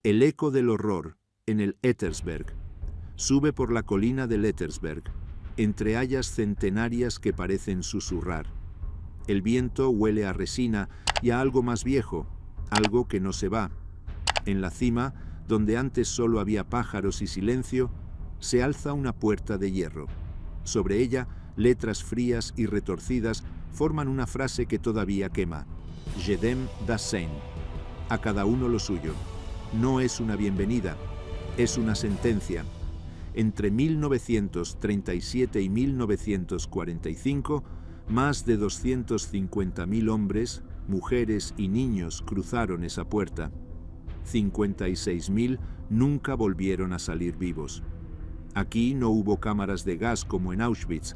El eco del horror, en el Ettersberg, sube por la colina del Ettersberg, entre hayas centenarias que parecen susurrar. El viento huele a resina y a algo más viejo, algo que no se va. En la cima, donde antes solo había pájaros y silencio, se alza una puerta de hierro. Sobre ella, letras frías y retorcidas forman una frase que todavía quema. Jedem das Sein. A cada uno lo suyo. No es una bienvenida, es una sentencia. Entre 1937 y 1945, más de 250.000 hombres, mujeres y niños cruzaron esa puerta. 56.000 nunca volvieron a salir vivos. Aquí no hubo cámaras de gas como en Auschwitz.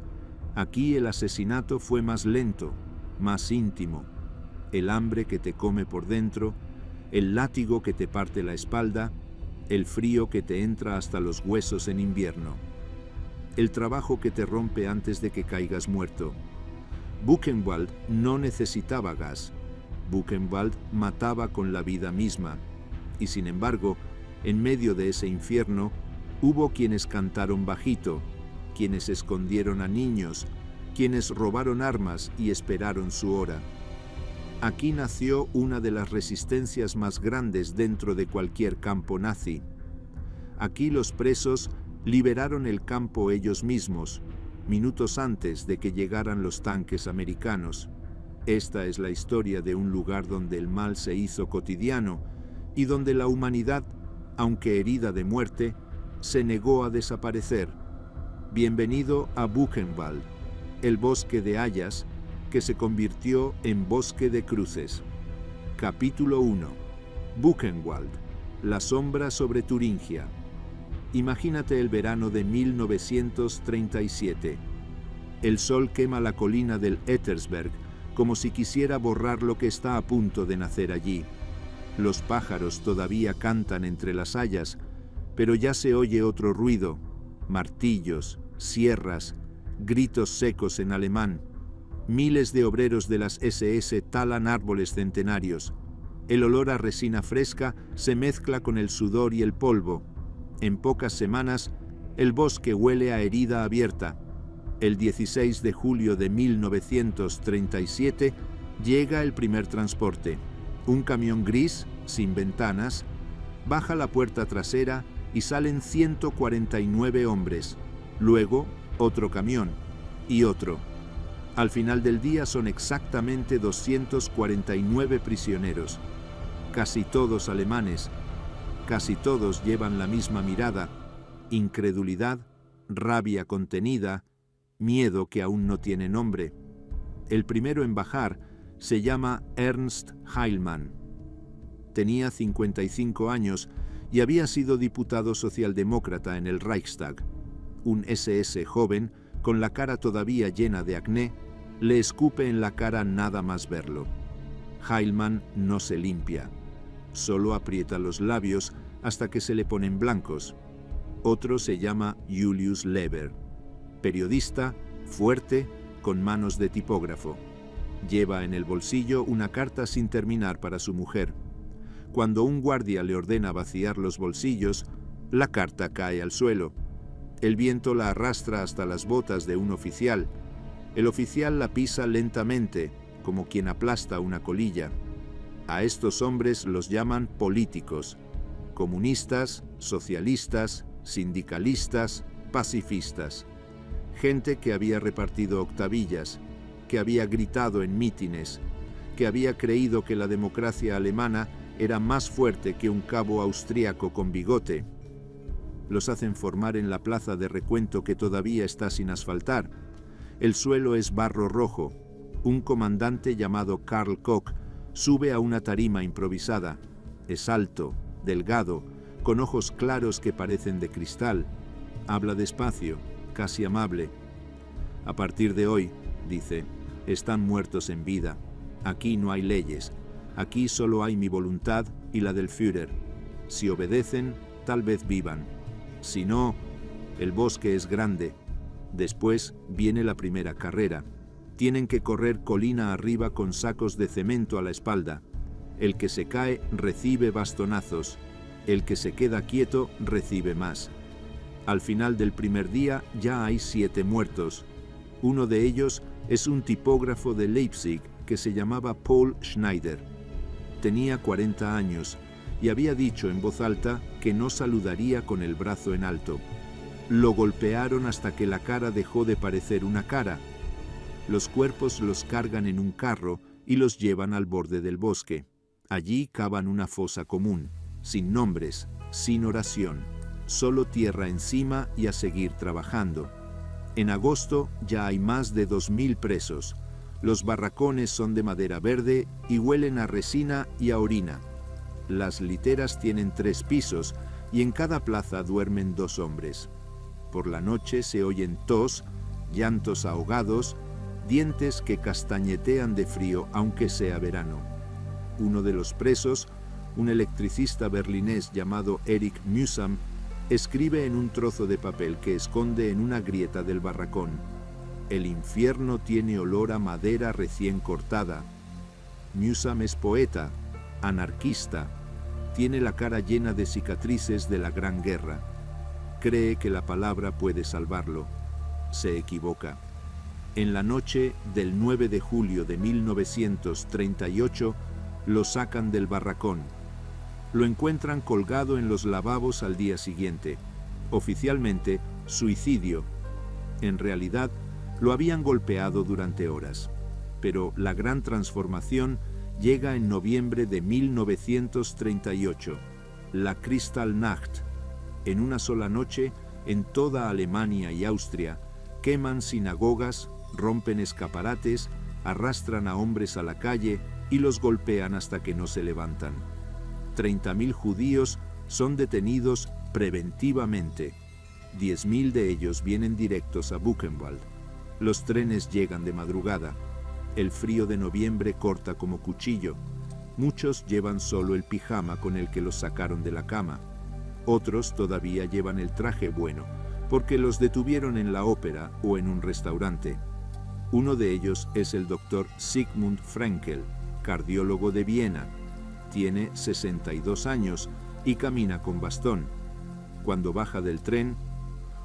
Aquí el asesinato fue más lento, más íntimo. El hambre que te come por dentro, el látigo que te parte la espalda, el frío que te entra hasta los huesos en invierno. El trabajo que te rompe antes de que caigas muerto. Buchenwald no necesitaba gas. Buchenwald mataba con la vida misma. Y sin embargo, en medio de ese infierno, hubo quienes cantaron bajito, quienes escondieron a niños, quienes robaron armas y esperaron su hora. Aquí nació una de las resistencias más grandes dentro de cualquier campo nazi. Aquí los presos liberaron el campo ellos mismos, minutos antes de que llegaran los tanques americanos. Esta es la historia de un lugar donde el mal se hizo cotidiano y donde la humanidad, aunque herida de muerte, se negó a desaparecer. Bienvenido a Buchenwald, el bosque de hayas que se convirtió en bosque de cruces. Capítulo 1. Buchenwald, la sombra sobre Turingia. Imagínate el verano de 1937. El sol quema la colina del Ettersberg como si quisiera borrar lo que está a punto de nacer allí. Los pájaros todavía cantan entre las hayas, pero ya se oye otro ruido: martillos, sierras, gritos secos en alemán. Miles de obreros de las SS talan árboles centenarios. El olor a resina fresca se mezcla con el sudor y el polvo. En pocas semanas, el bosque huele a herida abierta. El 16 de julio de 1937 llega el primer transporte. Un camión gris, sin ventanas, baja la puerta trasera y salen 149 hombres. Luego, otro camión y otro. Al final del día son exactamente 249 prisioneros, casi todos alemanes, casi todos llevan la misma mirada: incredulidad, rabia contenida, miedo que aún no tiene nombre. El primero en bajar se llama Ernst Heilmann. Tenía 55 años y había sido diputado socialdemócrata en el Reichstag. Un SS joven, con la cara todavía llena de acné, le escupe en la cara nada más verlo. Heilmann no se limpia, solo aprieta los labios hasta que se le ponen blancos. Otro se llama Julius Leber, periodista, fuerte, con manos de tipógrafo. Lleva en el bolsillo una carta sin terminar para su mujer. Cuando un guardia le ordena vaciar los bolsillos, la carta cae al suelo. El viento la arrastra hasta las botas de un oficial. El oficial la pisa lentamente, como quien aplasta una colilla. A estos hombres los llaman políticos: comunistas, socialistas, sindicalistas, pacifistas. Gente que había repartido octavillas, que había gritado en mítines, que había creído que la democracia alemana era más fuerte que un cabo austríaco con bigote. Los hacen formar en la plaza de recuento que todavía está sin asfaltar. El suelo es barro rojo. Un comandante llamado Karl Koch sube a una tarima improvisada. Es alto, delgado, con ojos claros que parecen de cristal. Habla despacio, casi amable. A partir de hoy, dice, están muertos en vida. Aquí no hay leyes. Aquí solo hay mi voluntad y la del Führer. Si obedecen, tal vez vivan. Si no, el bosque es grande. Después viene la primera carrera. Tienen que correr colina arriba con sacos de cemento a la espalda. El que se cae recibe bastonazos. El que se queda quieto recibe más. Al final del primer día ya hay 7 muertos. Uno de ellos es un tipógrafo de Leipzig que se llamaba Paul Schneider. Tenía 40 años y había dicho en voz alta que no saludaría con el brazo en alto. Lo golpearon hasta que la cara dejó de parecer una cara. Los cuerpos los cargan en un carro y los llevan al borde del bosque. Allí cavan una fosa común, sin nombres, sin oración, solo tierra encima y a seguir trabajando. En agosto ya hay más de 2000 presos. Los barracones son de madera verde y huelen a resina y a orina. Las literas tienen 3 pisos y en cada plaza duermen 2 hombres. Por la noche se oyen tos, llantos ahogados, dientes que castañetean de frío aunque sea verano. Uno de los presos, un electricista berlinés llamado Erich Mühsam, escribe en un trozo de papel que esconde en una grieta del barracón: «El infierno tiene olor a madera recién cortada». Mühsam es poeta, anarquista, tiene la cara llena de cicatrices de la Gran Guerra. Cree que la palabra puede salvarlo. Se equivoca. En la noche del 9 de julio de 1938 lo sacan del barracón. Lo encuentran colgado en los lavabos al día siguiente. Oficialmente, suicidio. En realidad, lo habían golpeado durante horas. Pero la gran transformación llega en noviembre de 1938, la Kristallnacht. En una sola noche, en toda Alemania y Austria, queman sinagogas, rompen escaparates, arrastran a hombres a la calle y los golpean hasta que no se levantan. 30.000 judíos son detenidos preventivamente. 10.000 de ellos vienen directos a Buchenwald. Los trenes llegan de madrugada. El frío de noviembre corta como cuchillo. Muchos llevan solo el pijama con el que los sacaron de la cama. Otros todavía llevan el traje bueno, porque los detuvieron en la ópera o en un restaurante. Uno de ellos es el doctor Sigmund Fränkel, cardiólogo de Viena. Tiene 62 años y camina con bastón. Cuando baja del tren,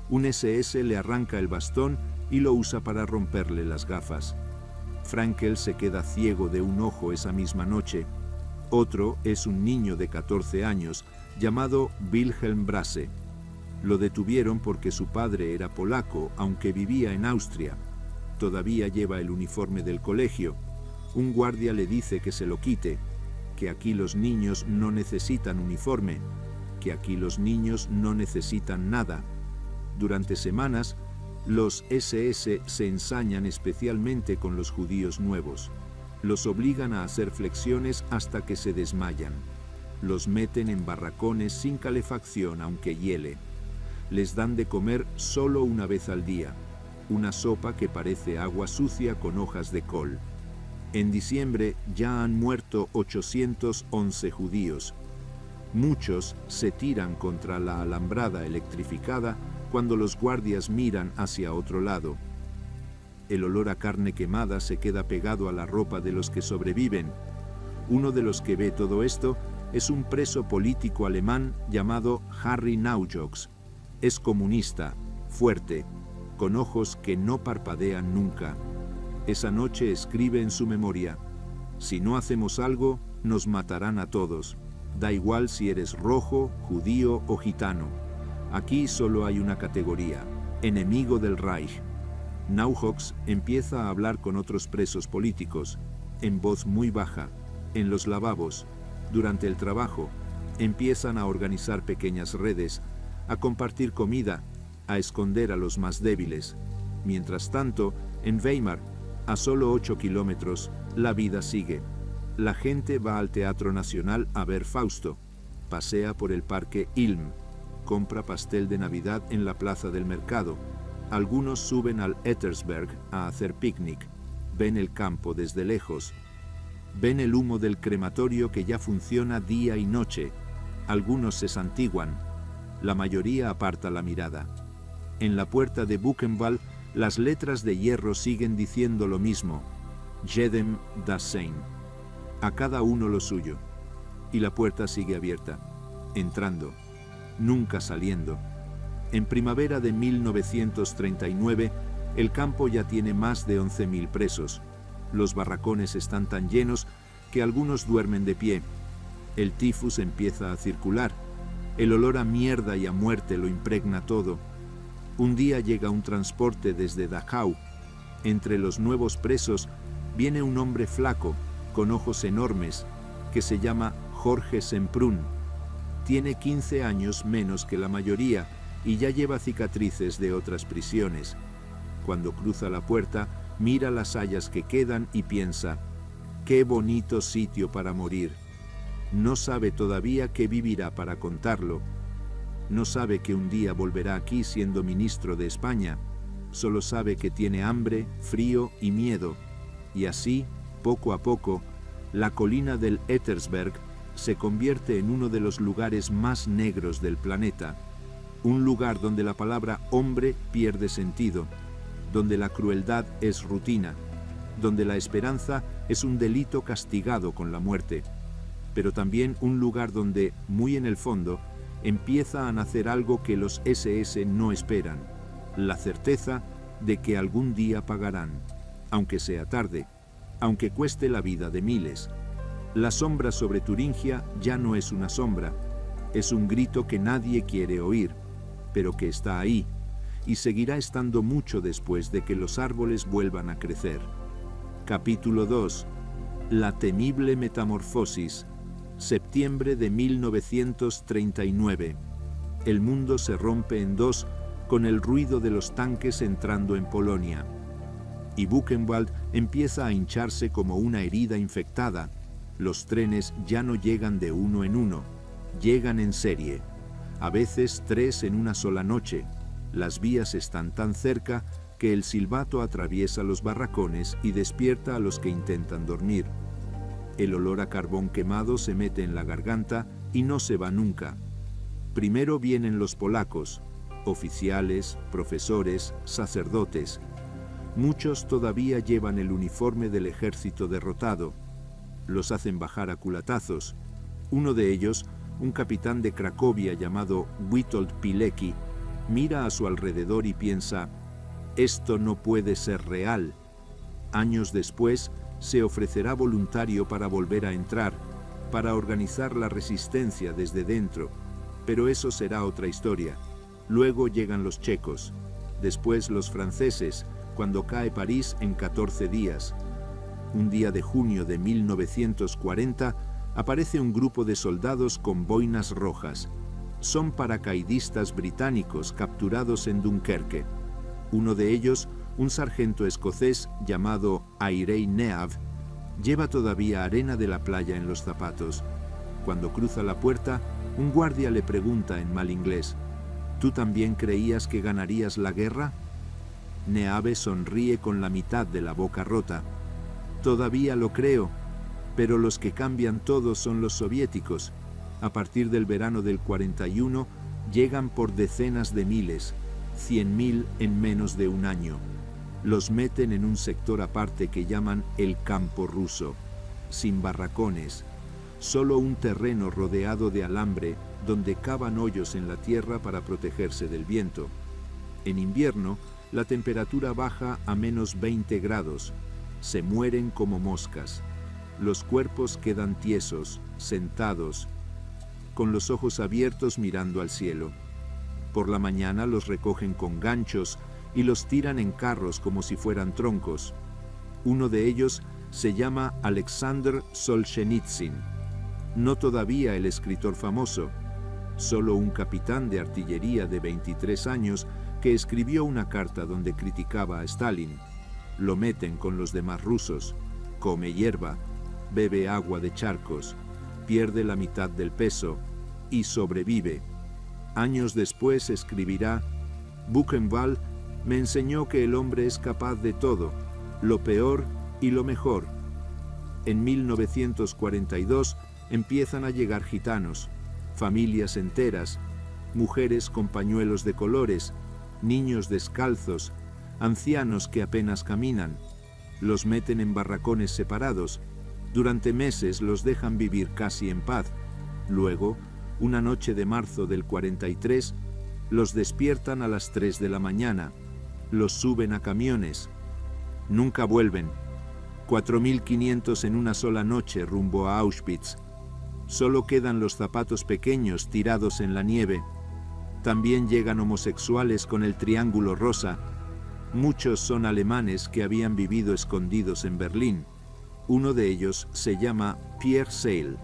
un SS le arranca el bastón y lo usa para romperle las gafas. Fränkel se queda ciego de un ojo esa misma noche. Otro es un niño de 14 años llamado Wilhelm Brasse. Lo detuvieron porque su padre era polaco, aunque vivía en Austria. Todavía lleva el uniforme del colegio. Un guardia le dice que se lo quite, que aquí los niños no necesitan uniforme, que aquí los niños no necesitan nada. Durante semanas, los SS se ensañan especialmente con los judíos nuevos. Los obligan a hacer flexiones hasta que se desmayan. Los meten en barracones sin calefacción aunque hiele. Les dan de comer solo una vez al día, una sopa que parece agua sucia con hojas de col. En diciembre ya han muerto 811 judíos. Muchos se tiran contra la alambrada electrificada cuando los guardias miran hacia otro lado. El olor a carne quemada se queda pegado a la ropa de los que sobreviven. Uno de los que ve todo esto es un preso político alemán llamado Harry Naujoks. Es comunista, fuerte, con ojos que no parpadean nunca. Esa noche escribe en su memoria: «Si no hacemos algo, nos matarán a todos. Da igual si eres rojo, judío o gitano. Aquí solo hay una categoría: enemigo del Reich». Naujoks empieza a hablar con otros presos políticos, en voz muy baja, en los lavabos, durante el trabajo. Empiezan a organizar pequeñas redes, a compartir comida, a esconder a los más débiles. Mientras tanto, en Weimar, a solo 8 kilómetros, la vida sigue. La gente va al Teatro Nacional a ver Fausto, pasea por el Parque Ilm, compra pastel de Navidad en la plaza del mercado. Algunos suben al Ettersberg a hacer picnic, ven el campo desde lejos, ven el humo del crematorio que ya funciona día y noche. Algunos se santiguan, la mayoría aparta la mirada. En la puerta de Buchenwald, las letras de hierro siguen diciendo lo mismo: Jedem das Sein. A cada uno lo suyo. Y la puerta sigue abierta. entrando, nunca saliendo. En primavera de 1939, el campo ya tiene más de 11.000 presos. Los barracones están tan llenos que algunos duermen de pie. El tifus empieza a circular. El olor a mierda y a muerte lo impregna todo. Un día llega un transporte desde Dachau. Entre los nuevos presos viene un hombre flaco, con ojos enormes, que se llama Jorge Semprún. Tiene 15 años menos que la mayoría y ya lleva cicatrices de otras prisiones. Cuando cruza la puerta, mira las hayas que quedan y piensa: ¡qué bonito sitio para morir! No sabe todavía que vivirá para contarlo. No sabe que un día volverá aquí siendo ministro de España. Solo sabe que tiene hambre, frío y miedo. Y así, poco a poco, la colina del Ettersberg se convierte en uno de los lugares más negros del planeta. Un lugar donde la palabra hombre pierde sentido, donde la crueldad es rutina, donde la esperanza es un delito castigado con la muerte, pero también un lugar donde, muy en el fondo, empieza a nacer algo que los SS no esperan: la certeza de que algún día pagarán, aunque sea tarde, aunque cueste la vida de miles. La sombra sobre Turingia ya no es una sombra, es un grito que nadie quiere oír, pero que está ahí, y seguirá estando mucho después de que los árboles vuelvan a crecer. Capítulo 2. La temible metamorfosis. Septiembre de 1939. El mundo se rompe en dos con el ruido de los tanques entrando en Polonia. Y Buchenwald empieza a hincharse como una herida infectada. Los trenes ya no llegan de uno en uno, llegan en serie. A veces 3 en una sola noche. Las vías están tan cerca que el silbato atraviesa los barracones y despierta a los que intentan dormir. El olor a carbón quemado se mete en la garganta y no se va nunca. Primero vienen los polacos, oficiales, profesores, sacerdotes. Muchos todavía llevan el uniforme del ejército derrotado. Los hacen bajar a culatazos. Uno de ellos, un capitán de Cracovia llamado Witold Pilecki, mira a su alrededor y piensa: esto no puede ser real. Años después, se ofrecerá voluntario para volver a entrar, para organizar la resistencia desde dentro. Pero eso será otra historia. Luego llegan los checos, después los franceses, cuando cae París en 14 días. Un día de junio de 1940, aparece un grupo de soldados con boinas rojas. Son paracaidistas británicos capturados en Dunkerque. Uno de ellos, un sargento escocés llamado Airey Neave, lleva todavía arena de la playa en los zapatos. Cuando cruza la puerta, un guardia le pregunta en mal inglés: ¿tú también creías que ganarías la guerra? Neave sonríe con la mitad de la boca rota. Todavía lo creo, pero los que cambian todo son los soviéticos. A partir del verano del 41, llegan por decenas de miles, 100.000 en menos de un año. Los meten en un sector aparte que llaman el campo ruso, sin barracones, solo un terreno rodeado de alambre donde cavan hoyos en la tierra para protegerse del viento. En invierno, la temperatura baja a menos 20 grados. Se mueren como moscas. Los cuerpos quedan tiesos, sentados, con los ojos abiertos mirando al cielo. Por la mañana los recogen con ganchos y los tiran en carros como si fueran troncos. Uno de ellos se llama Alexander Solzhenitsyn. No todavía el escritor famoso, solo un capitán de artillería de 23 años que escribió una carta donde criticaba a Stalin. Lo meten con los demás rusos, come hierba, bebe agua de charcos, pierde la mitad del peso y sobrevive. Años después escribirá: Buchenwald me enseñó que el hombre es capaz de todo, lo peor y lo mejor. En 1942 empiezan a llegar gitanos, familias enteras, mujeres con pañuelos de colores, niños descalzos, ancianos que apenas caminan. Los meten en barracones separados. Durante meses los dejan vivir casi en paz. Luego, Una noche de marzo del 43, los despiertan a las 3 de la mañana, los suben a camiones. Nunca vuelven. 4.500 en una sola noche rumbo a Auschwitz. Solo quedan los zapatos pequeños tirados en la nieve. También llegan homosexuales con el triángulo rosa. Muchos son alemanes que habían vivido escondidos en Berlín. Uno de ellos se llama Pierre Seil.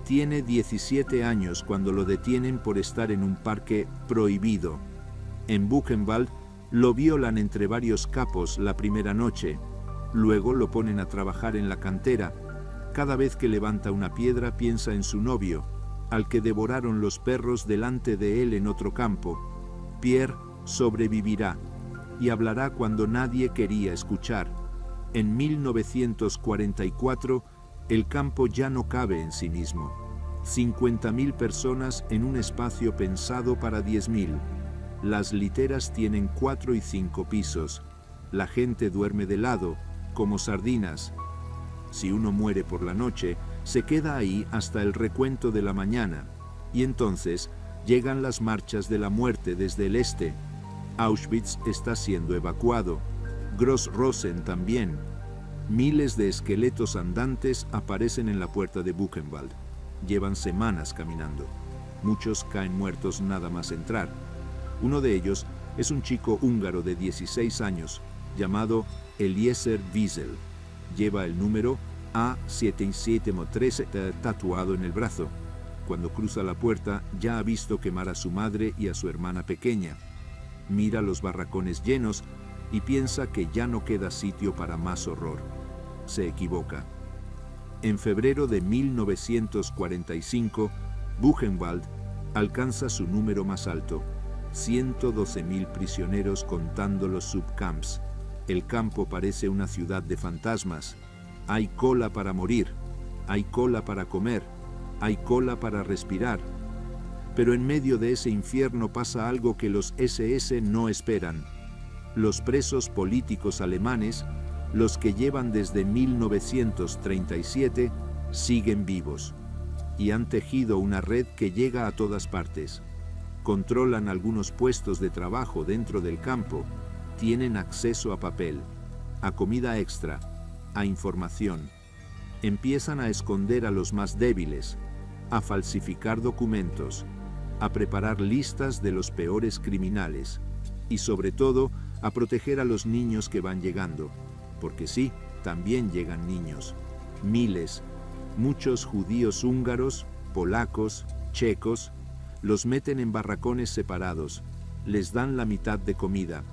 Tiene 17 años cuando lo detienen por estar en un parque prohibido. En Buchenwald lo violan entre varios capos la primera noche. Luego lo ponen a trabajar en la cantera. Cada vez que levanta una piedra piensa en su novio, al que devoraron los perros delante de él en otro campo. Pierre sobrevivirá y hablará cuando nadie quería escuchar. En 1944, el campo ya no cabe en sí mismo. 50.000 personas en un espacio pensado para 10.000. Las literas tienen 4 y 5 pisos. La gente duerme de lado, como sardinas. Si uno muere por la noche, se queda ahí hasta el recuento de la mañana. Y entonces llegan las marchas de la muerte desde el este. Auschwitz está siendo evacuado. Gross-Rosen también. Miles de esqueletos andantes aparecen en la puerta de Buchenwald. Llevan semanas caminando. Muchos caen muertos nada más entrar. Uno de ellos es un chico húngaro de 16 años, llamado Eliezer Wiesel. Lleva el número A7713 tatuado en el brazo. Cuando cruza la puerta, ya ha visto quemar a su madre y a su hermana pequeña. Mira los barracones llenos y piensa que ya no queda sitio para más horror. Se equivoca. En febrero de 1945, Buchenwald alcanza su número más alto, 112.000 prisioneros contando los subcamps. El campo parece una ciudad de fantasmas. Hay cola para morir, hay cola para comer, hay cola para respirar. Pero en medio de ese infierno pasa algo que los SS no esperan. Los presos políticos alemanes, los que llevan desde 1937, siguen vivos y han tejido una red que llega a todas partes. Controlan algunos puestos de trabajo dentro del campo, tienen acceso a papel, a comida extra, a información. Empiezan a esconder a los más débiles, a falsificar documentos, a preparar listas de los peores criminales y sobre todo a proteger a los niños que van llegando, porque sí, también llegan niños, miles, muchos judíos húngaros, polacos, checos, los meten en barracones separados, les dan la mitad de comida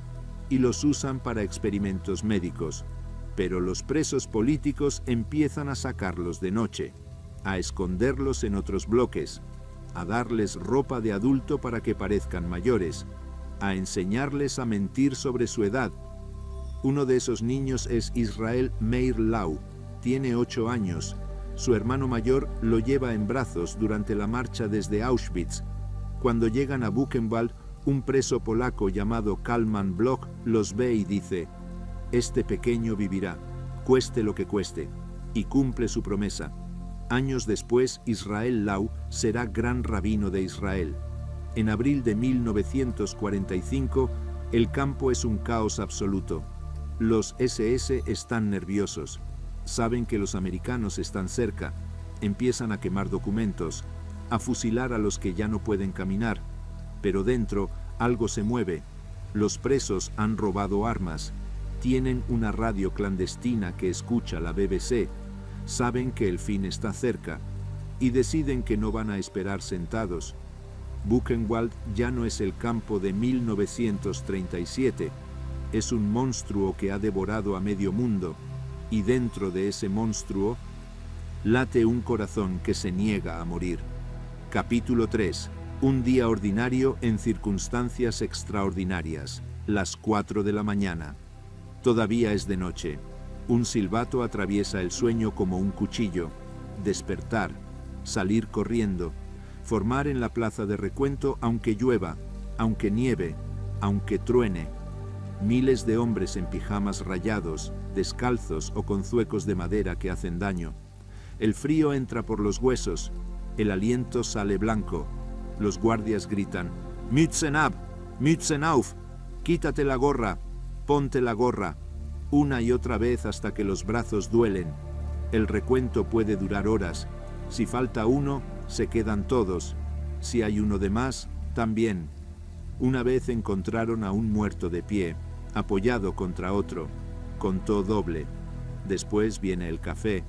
y los usan para experimentos médicos, pero los presos políticos empiezan a sacarlos de noche, a esconderlos en otros bloques, a darles ropa de adulto para que parezcan mayores, a enseñarles a mentir sobre su edad. Uno de esos niños es Israel Meir Lau, tiene 8 años. Su hermano mayor lo lleva en brazos durante la marcha desde Auschwitz. Cuando llegan a Buchenwald, un preso polaco llamado Kalman Bloch los ve y dice: «Este pequeño vivirá, cueste lo que cueste», y cumple su promesa. Años después, Israel Lau será gran rabino de Israel. En abril de 1945, el campo es un caos absoluto. Los SS están nerviosos. Saben que los americanos están cerca. Empiezan a quemar documentos, a fusilar a los que ya no pueden caminar. Pero dentro algo se mueve. Los presos han robado armas. Tienen una radio clandestina que escucha la BBC. Saben que el fin está cerca y deciden que no van a esperar sentados. Buchenwald ya no es el campo de 1937. Es un monstruo que ha devorado a medio mundo, y dentro de ese monstruo late un corazón que se niega a morir. Capítulo 3. Un día ordinario en circunstancias extraordinarias. Las 4 de la mañana. Todavía es de noche. Un silbato atraviesa el sueño como un cuchillo. Despertar, salir corriendo, formar en la plaza de recuento aunque llueva, aunque nieve, aunque truene. Miles de hombres en pijamas rayados, descalzos o con zuecos de madera que hacen daño. El frío entra por los huesos. El aliento sale blanco. Los guardias gritan: «Mützen ab, Mützen auf, quítate la gorra, ponte la gorra», una y otra vez hasta que los brazos duelen. El recuento puede durar horas. Si falta uno, se quedan todos. Si hay uno de más, también. Una vez encontraron a un muerto de pie, apoyado contra otro. Contó doble. Después viene el café,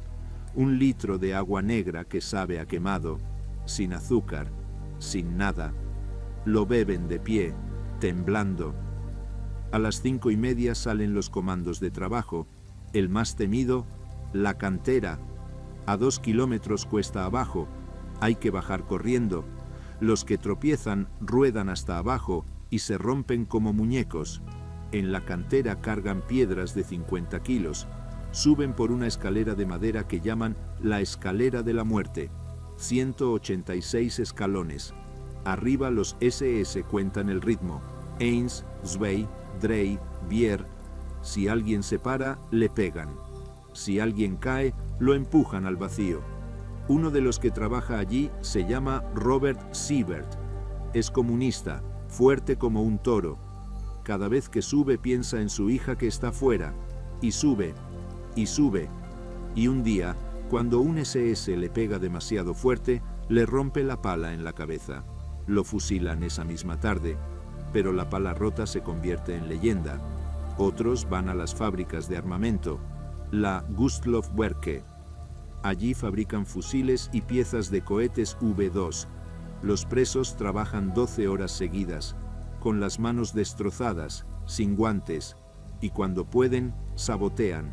1 litro de agua negra que sabe a quemado, sin azúcar, sin nada. Lo beben de pie, temblando. A las 5:30 salen los comandos de trabajo. El más temido, la cantera. A 2 kilómetros cuesta abajo. Hay que bajar corriendo. Los que tropiezan ruedan hasta abajo y se rompen como muñecos. En la cantera cargan piedras de 50 kilos. Suben por una escalera de madera que llaman la escalera de la muerte. 186 escalones. Arriba los SS cuentan el ritmo. 1, 2, 3, 4. Si alguien se para, le pegan. Si alguien cae, lo empujan al vacío. Uno de los que trabaja allí se llama Robert Siebert. Es comunista, fuerte como un toro. Cada vez que sube piensa en su hija que está fuera. Y sube, y sube. Y un día, cuando un SS le pega demasiado fuerte, le rompe la pala en la cabeza. Lo fusilan esa misma tarde, pero la pala rota se convierte en leyenda. Otros van a las fábricas de armamento, la Gustloff-Werke. Allí fabrican fusiles y piezas de cohetes V2. Los presos trabajan 12 horas seguidas, con las manos destrozadas, sin guantes, y cuando pueden, sabotean.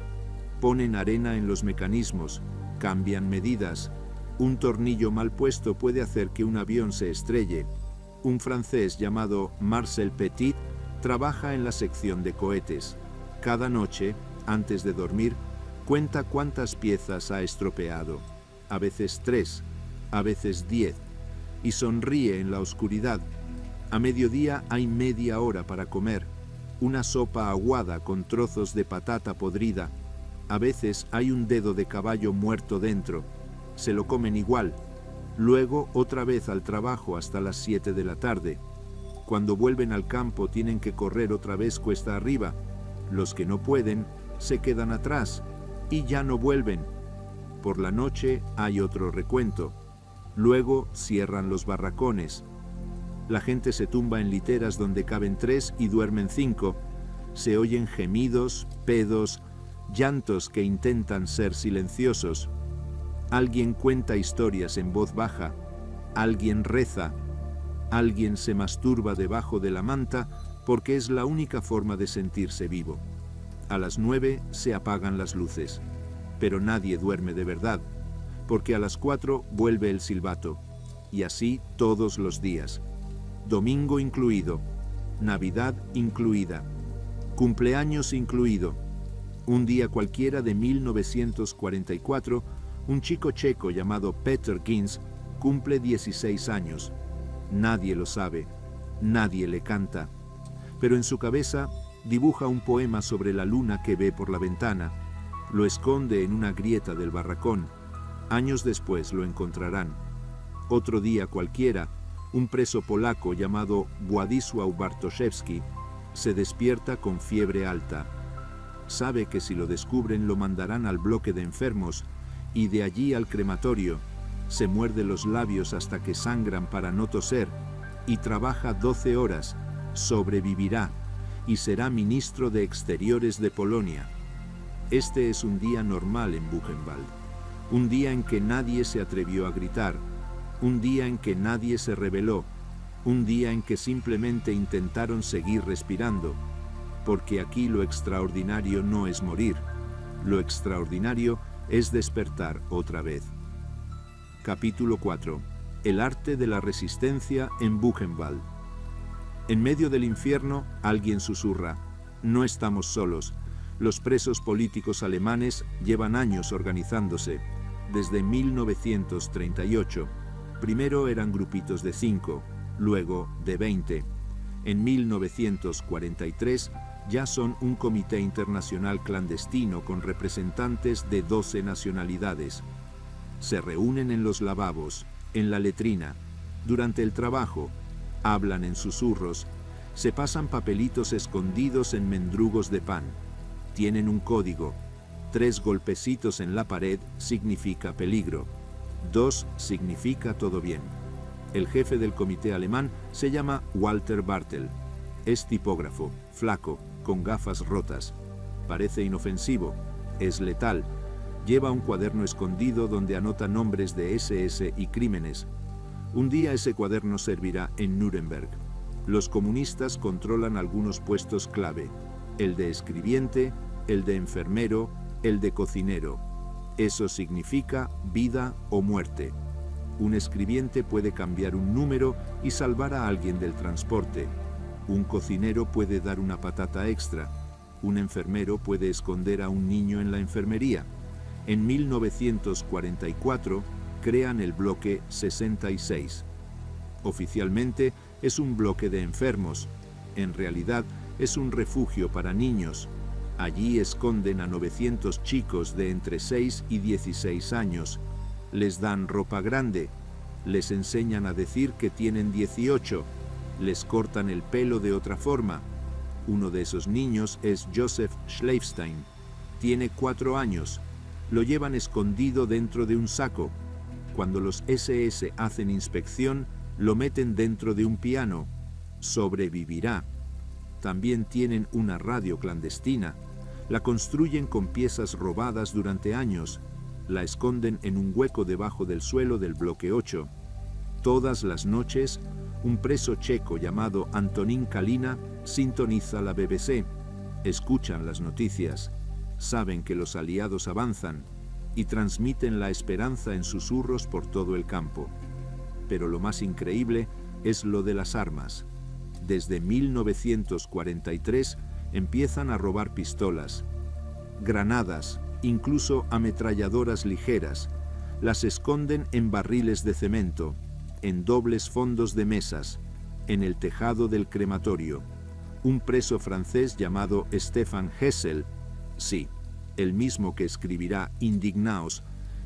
Ponen arena en los mecanismos, cambian medidas. Un tornillo mal puesto puede hacer que un avión se estrelle. Un francés llamado Marcel Petit trabaja en la sección de cohetes. Cada noche, antes de dormir, cuenta cuántas piezas ha estropeado. A veces 3, a veces 10, y sonríe en la oscuridad. A mediodía hay media hora para comer. Una sopa aguada con trozos de patata podrida. A veces hay un dedo de caballo muerto dentro. Se lo comen igual. Luego otra vez al trabajo hasta las 7 de la tarde. Cuando vuelven al campo tienen que correr otra vez cuesta arriba. Los que no pueden se quedan atrás y ya no vuelven. Por la noche hay otro recuento. Luego cierran los barracones. La gente se tumba en literas donde caben 3 y duermen 5. Se oyen gemidos, pedos, llantos que intentan ser silenciosos. Alguien cuenta historias en voz baja. Alguien reza. Alguien se masturba debajo de la manta porque es la única forma de sentirse vivo. A las 9 se apagan las luces. Pero nadie duerme de verdad, porque a las 4 vuelve el silbato. Y así todos los días. Domingo incluido. Navidad incluida. Cumpleaños incluido. Un día cualquiera de 1944, un chico checo llamado Peter Gins cumple 16 años. Nadie lo sabe, nadie le canta, pero en su cabeza dibuja un poema sobre la luna que ve por la ventana. Lo esconde en una grieta del barracón. Años después lo encontrarán. Otro día cualquiera, un preso polaco llamado Władysław Bartoszewski se despierta con fiebre alta. Sabe que si lo descubren lo mandarán al bloque de enfermos y de allí al crematorio. Se muerde los labios hasta que sangran para no toser y trabaja 12 horas, sobrevivirá y será ministro de Exteriores de Polonia. Este es un día normal en Buchenwald, un día en que nadie se atrevió a gritar, un día en que nadie se rebeló, un día en que simplemente intentaron seguir respirando, porque aquí lo extraordinario no es morir, lo extraordinario es despertar otra vez. Capítulo 4. El arte de la resistencia en Buchenwald. En medio del infierno, alguien susurra: no estamos solos. Los presos políticos alemanes llevan años organizándose, desde 1938. Primero eran grupitos de 5, luego de 20. En 1943 ya son un comité internacional clandestino con representantes de 12 nacionalidades. Se reúnen en los lavabos, en la letrina, durante el trabajo, hablan en susurros, se pasan papelitos escondidos en mendrugos de pan. Tienen un código. 3 golpecitos en la pared significa peligro. 2 significa todo bien. El jefe del comité alemán se llama Walter Bartel. Es tipógrafo, flaco, con gafas rotas. Parece inofensivo, es letal. Lleva un cuaderno escondido donde anota nombres de SS y crímenes. Un día ese cuaderno servirá en Nuremberg. Los comunistas controlan algunos puestos clave: el de escribiente, el de enfermero, el de cocinero. Eso significa vida o muerte. Un escribiente puede cambiar un número y salvar a alguien del transporte. Un cocinero puede dar una patata extra. Un enfermero puede esconder a un niño en la enfermería. En 1944 crean el bloque 66. Oficialmente es un bloque de enfermos. En realidad es un refugio para niños. Allí esconden a 900 chicos de entre 6 y 16 años. Les dan ropa grande. Les enseñan a decir que tienen 18. Les cortan el pelo de otra forma. Uno de esos niños es Joseph Schleifstein. Tiene 4 años. Lo llevan escondido dentro de un saco. Cuando los SS hacen inspección, lo meten dentro de un piano. Sobrevivirá. También tienen una radio clandestina. La construyen con piezas robadas durante años. La esconden en un hueco debajo del suelo del bloque 8. Todas las noches, un preso checo llamado Antonín Kalina sintoniza la BBC. Escuchan las noticias. Saben que los aliados avanzan y transmiten la esperanza en susurros por todo el campo. Pero lo más increíble es lo de las armas. Desde 1943 empiezan a robar pistolas, granadas, incluso ametralladoras ligeras. Las esconden en barriles de cemento, en dobles fondos de mesas, en el tejado del crematorio. Un preso francés llamado Stefan Hessel, sí, el mismo que escribirá Indignaos,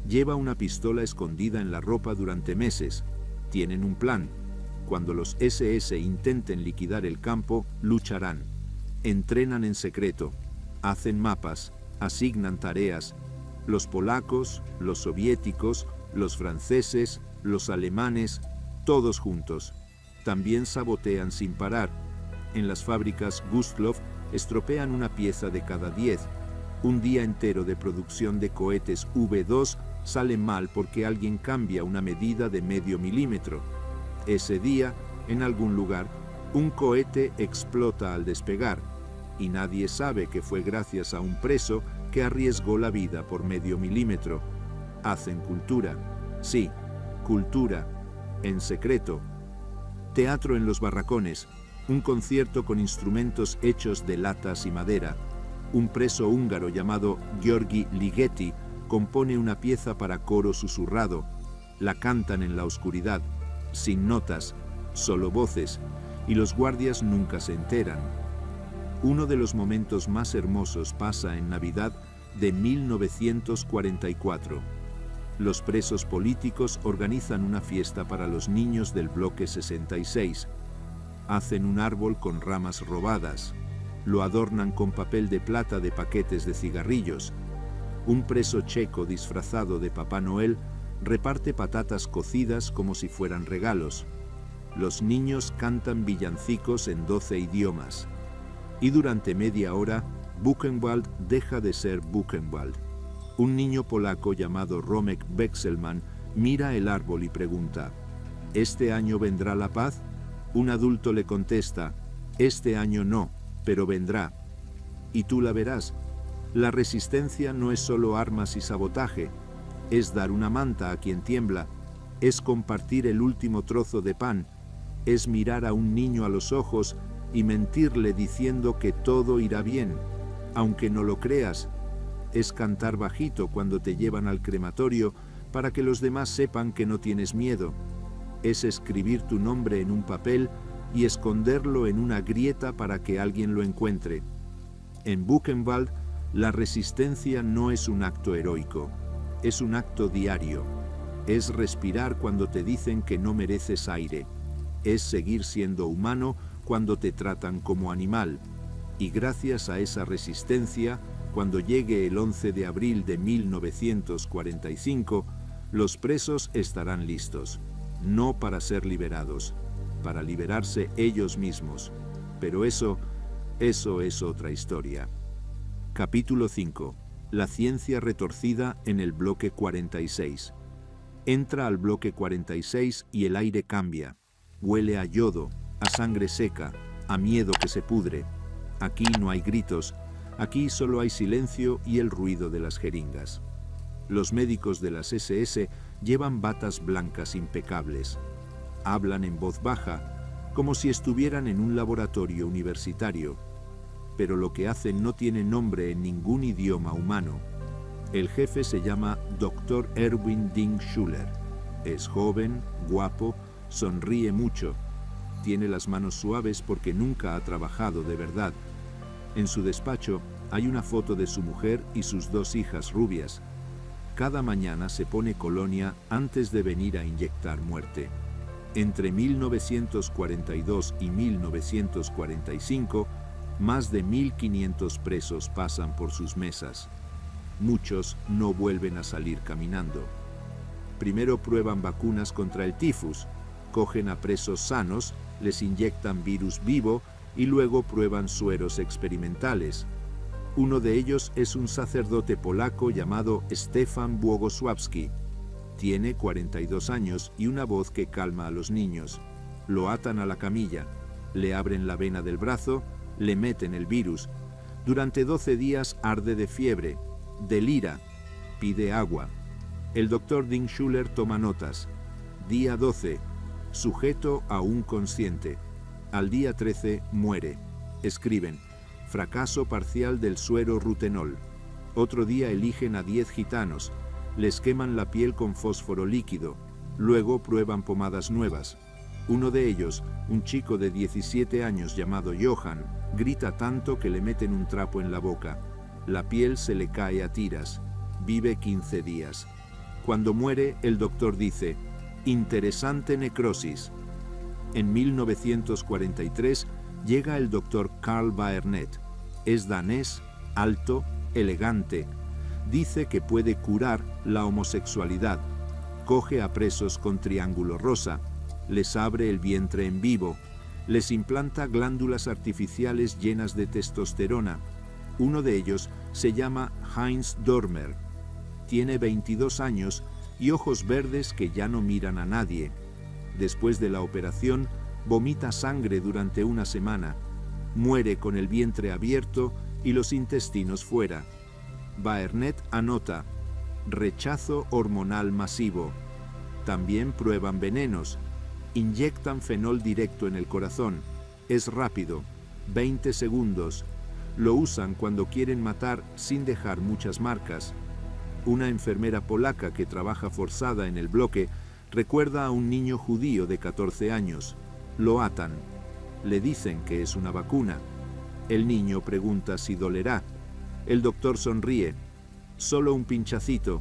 lleva una pistola escondida en la ropa durante meses. Tienen un plan. Cuando los SS intenten liquidar el campo, lucharán. Entrenan en secreto, hacen mapas, asignan tareas. Los polacos, los soviéticos, los franceses, los alemanes, todos juntos. También sabotean sin parar. En las fábricas Gustloff estropean una pieza de cada 10. Un día entero de producción de cohetes V2 sale mal porque alguien cambia una medida de medio milímetro. Ese día, en algún lugar, un cohete explota al despegar, y nadie sabe que fue gracias a un preso que arriesgó la vida por medio milímetro. Hacen cultura. Sí, cultura. En secreto. Teatro en los barracones. Un concierto con instrumentos hechos de latas y madera. Un preso húngaro llamado György Ligeti compone una pieza para coro susurrado. La cantan en la oscuridad, sin notas, solo voces, y los guardias nunca se enteran. Uno de los momentos más hermosos pasa en Navidad de 1944. Los presos políticos organizan una fiesta para los niños del bloque 66. Hacen un árbol con ramas robadas. Lo adornan con papel de plata de paquetes de cigarrillos. Un preso checo disfrazado de Papá Noel reparte patatas cocidas como si fueran regalos. Los niños cantan villancicos en 12 idiomas. Y durante media hora, Buchenwald deja de ser Buchenwald. Un niño polaco llamado Romek Wechselmann mira el árbol y pregunta: ¿este año vendrá la paz? Un adulto le contesta: este año no, pero vendrá. Y tú la verás. La resistencia no es solo armas y sabotaje, es dar una manta a quien tiembla, es compartir el último trozo de pan, es mirar a un niño a los ojos y mentirle diciendo que todo irá bien, aunque no lo creas. Es cantar bajito cuando te llevan al crematorio para que los demás sepan que no tienes miedo. Es escribir tu nombre en un papel y esconderlo en una grieta para que alguien lo encuentre. En Buchenwald, la resistencia no es un acto heroico, es un acto diario. Es respirar cuando te dicen que no mereces aire. Es seguir siendo humano cuando te tratan como animal. Y gracias a esa resistencia, cuando llegue el 11 de abril de 1945, los presos estarán listos, no para ser liberados, para liberarse ellos mismos. Pero eso es otra historia. Capítulo 5. La ciencia retorcida en el bloque 46. Entra al bloque 46 y el aire cambia. Huele a yodo, a sangre seca, a miedo que se pudre. Aquí no hay gritos, aquí solo hay silencio y el ruido de las jeringas. Los médicos de las SS llevan batas blancas impecables. Hablan en voz baja, como si estuvieran en un laboratorio universitario. Pero lo que hacen no tiene nombre en ningún idioma humano. El jefe se llama Dr. Erwin Ding Schuller. Es joven, guapo, sonríe mucho. Tiene las manos suaves porque nunca ha trabajado de verdad. En su despacho hay una foto de su mujer y sus 2 hijas rubias. Cada mañana se pone colonia antes de venir a inyectar muerte. Entre 1942 y 1945, más de 1.500 presos pasan por sus mesas. Muchos no vuelven a salir caminando. Primero prueban vacunas contra el tifus, cogen a presos sanos, les inyectan virus vivo y luego prueban sueros experimentales. Uno de ellos es un sacerdote polaco llamado Stefan Błogosławski. Tiene 42 años y una voz que calma a los niños. Lo atan a la camilla, le abren la vena del brazo, le meten el virus. Durante 12 días arde de fiebre, delira, pide agua. El doctor Ding Schuller toma notas. Día 12, sujeto aún consciente. Al día 13 muere. Escriben, fracaso parcial del suero rutenol. Otro día eligen a 10 gitanos. Les queman la piel con fósforo líquido. Luego prueban pomadas nuevas. Uno de ellos, un chico de 17 años llamado Johann, grita tanto que le meten un trapo en la boca. La piel se le cae a tiras. Vive 15 días. Cuando muere, el doctor dice, interesante necrosis. En 1943 llega el doctor Carl Baernet. Es danés, alto, elegante. Dice que puede curar la homosexualidad. Coge a presos con triángulo rosa. Les abre el vientre en vivo. Les implanta glándulas artificiales llenas de testosterona. Uno de ellos se llama Heinz Dormer. Tiene 22 años y ojos verdes que ya no miran a nadie. Después de la operación, vomita sangre durante una semana. Muere con el vientre abierto y los intestinos fuera. Baernet anota, rechazo hormonal masivo. También prueban venenos. Inyectan fenol directo en el corazón. Es rápido, 20 segundos. Lo usan cuando quieren matar sin dejar muchas marcas. Una enfermera polaca que trabaja forzada en el bloque recuerda a un niño judío de 14 años. Lo atan. Le dicen que es una vacuna. El niño pregunta si dolerá. El doctor sonríe. Solo un pinchacito.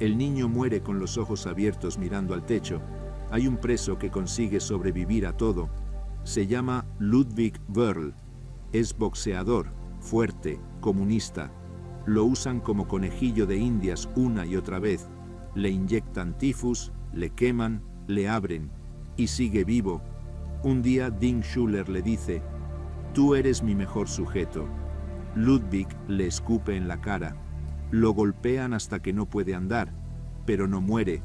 El niño muere con los ojos abiertos mirando al techo. Hay un preso que consigue sobrevivir a todo. Se llama Ludwig Wörl. Es boxeador, fuerte, comunista. Lo usan como conejillo de indias una y otra vez. Le inyectan tifus, le queman, le abren. Y sigue vivo. Un día Ding Schuller le dice, tú eres mi mejor sujeto. Ludwig le escupe en la cara. Lo golpean hasta que no puede andar, pero no muere.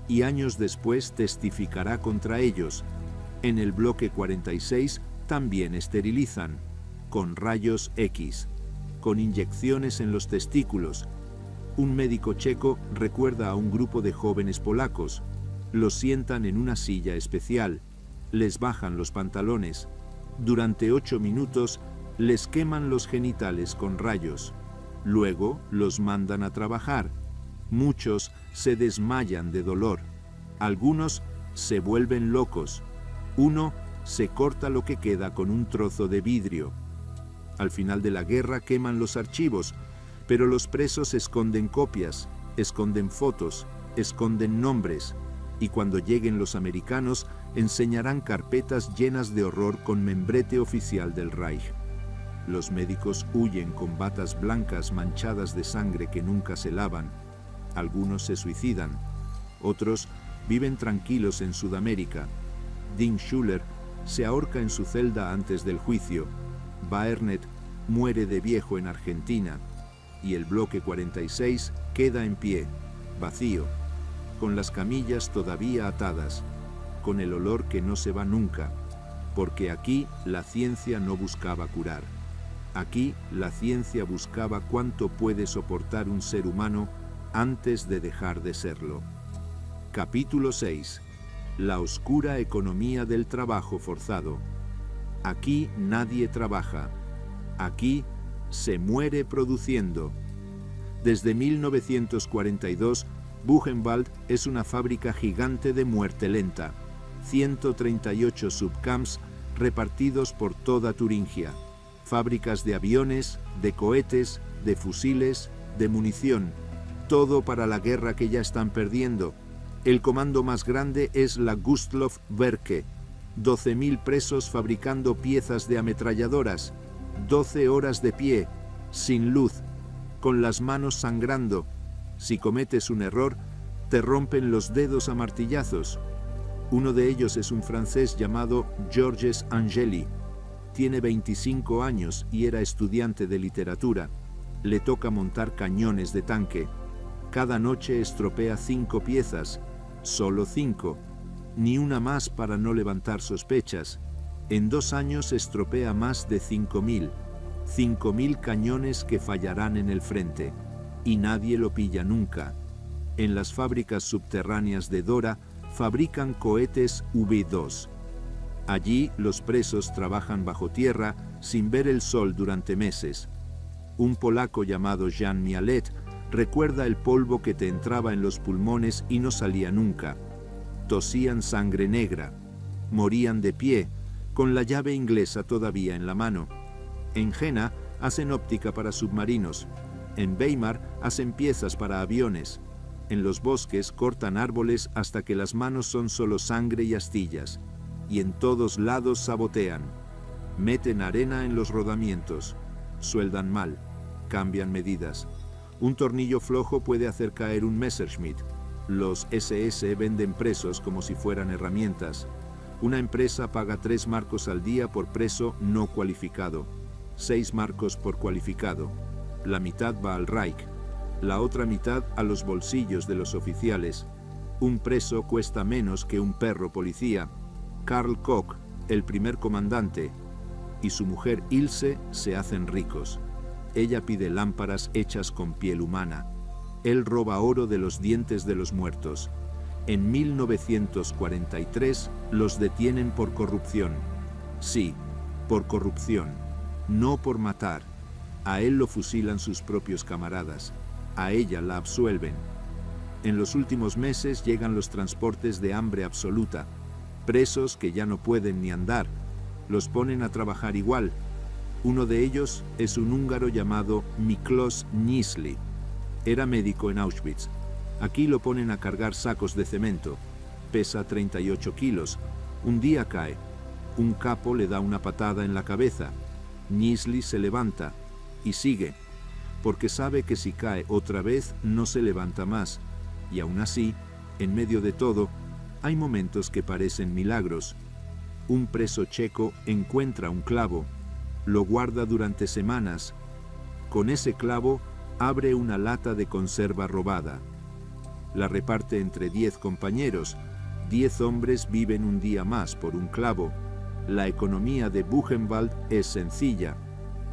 Y años después testificará contra ellos. En el bloque 46 también esterilizan, con rayos X, con inyecciones en los testículos. Un médico checo recuerda a un grupo de jóvenes polacos. Los sientan en una silla especial, les bajan los pantalones. Durante 8 minutos les queman los genitales con rayos. Luego los mandan a trabajar. Muchos se desmayan de dolor. Algunos se vuelven locos. Uno se corta lo que queda con un trozo de vidrio. Al final de la guerra queman los archivos, pero los presos esconden copias, esconden fotos, esconden nombres, y cuando lleguen los americanos enseñarán carpetas llenas de horror con membrete oficial del Reich. Los médicos huyen con batas blancas manchadas de sangre que nunca se lavan. Algunos se suicidan. Otros viven tranquilos en Sudamérica. Dean Schuller se ahorca en su celda antes del juicio. Baernet muere de viejo en Argentina. Y el bloque 46 queda en pie, vacío, con las camillas todavía atadas, con el olor que no se va nunca, porque aquí la ciencia no buscaba curar. Aquí la ciencia buscaba cuánto puede soportar un ser humano antes de dejar de serlo. Capítulo 6. La oscura economía del trabajo forzado. Aquí nadie trabaja. Aquí se muere produciendo. Desde 1942, Buchenwald es una fábrica gigante de muerte lenta. 138 subcamps repartidos por toda Turingia. Fábricas de aviones, de cohetes, de fusiles, de munición. Todo para la guerra que ya están perdiendo. El comando más grande es la Gustloff-Werke. 12.000 presos fabricando piezas de ametralladoras. 12 horas de pie, sin luz, con las manos sangrando. Si cometes un error, te rompen los dedos a martillazos. Uno de ellos es un francés llamado Georges Angeli. Tiene 25 años y era estudiante de literatura. Le toca montar cañones de tanque. Cada noche estropea 5 piezas, solo 5, ni una más para no levantar sospechas. En 2 años estropea más de 5.000. 5.000 cañones que fallarán en el frente, y nadie lo pilla nunca. En las fábricas subterráneas de Dora fabrican cohetes V2. Allí los presos trabajan bajo tierra sin ver el sol durante meses. Un polaco llamado Jan Mialet recuerda el polvo que te entraba en los pulmones y no salía nunca. Tosían sangre negra. Morían de pie, con la llave inglesa todavía en la mano. En Jena hacen óptica para submarinos. En Weimar hacen piezas para aviones. En los bosques cortan árboles hasta que las manos son solo sangre y astillas. Y en todos lados sabotean. Meten arena en los rodamientos. Sueldan mal. Cambian medidas. Un tornillo flojo puede hacer caer un Messerschmitt. Los SS venden presos como si fueran herramientas. Una empresa paga 3 marcos al día por preso no cualificado. 6 marcos por cualificado. La mitad va al Reich. La otra mitad a los bolsillos de los oficiales. Un preso cuesta menos que un perro policía. Karl Koch, el primer comandante, y su mujer Ilse se hacen ricos. Ella pide lámparas hechas con piel humana. Él roba oro de los dientes de los muertos. En 1943 los detienen por corrupción. Sí, por corrupción, no por matar. A él lo fusilan sus propios camaradas. A ella la absuelven. En los últimos meses llegan los transportes de hambre absoluta. Presos que ya no pueden ni andar. Los ponen a trabajar igual. Uno de ellos es un húngaro llamado Miklos Nyírsly. Era médico en Auschwitz. Aquí lo ponen a cargar sacos de cemento. Pesa 38 kilos. Un día cae. Un capo le da una patada en la cabeza. Nyírsly se levanta y sigue, porque sabe que si cae otra vez no se levanta más. Y aún así, en medio de todo, hay momentos que parecen milagros. Un preso checo encuentra un clavo, lo guarda durante semanas. Con ese clavo abre una lata de conserva robada. La reparte entre 10 compañeros. 10 hombres viven un día más por un clavo. La economía de Buchenwald es sencilla.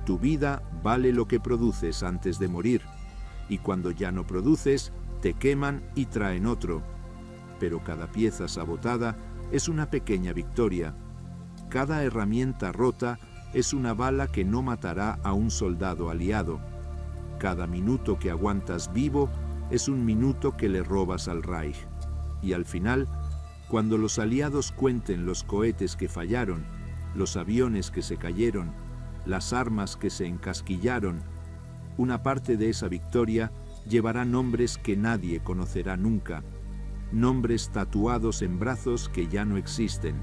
Tu vida vale lo que produces antes de morir. Y cuando ya no produces, te queman y traen otro. Pero cada pieza sabotada es una pequeña victoria. Cada herramienta rota es una bala que no matará a un soldado aliado. Cada minuto que aguantas vivo es un minuto que le robas al Reich. Y al final, cuando los aliados cuenten los cohetes que fallaron, los aviones que se cayeron, las armas que se encasquillaron, una parte de esa victoria llevará nombres que nadie conocerá nunca, nombres tatuados en brazos que ya no existen,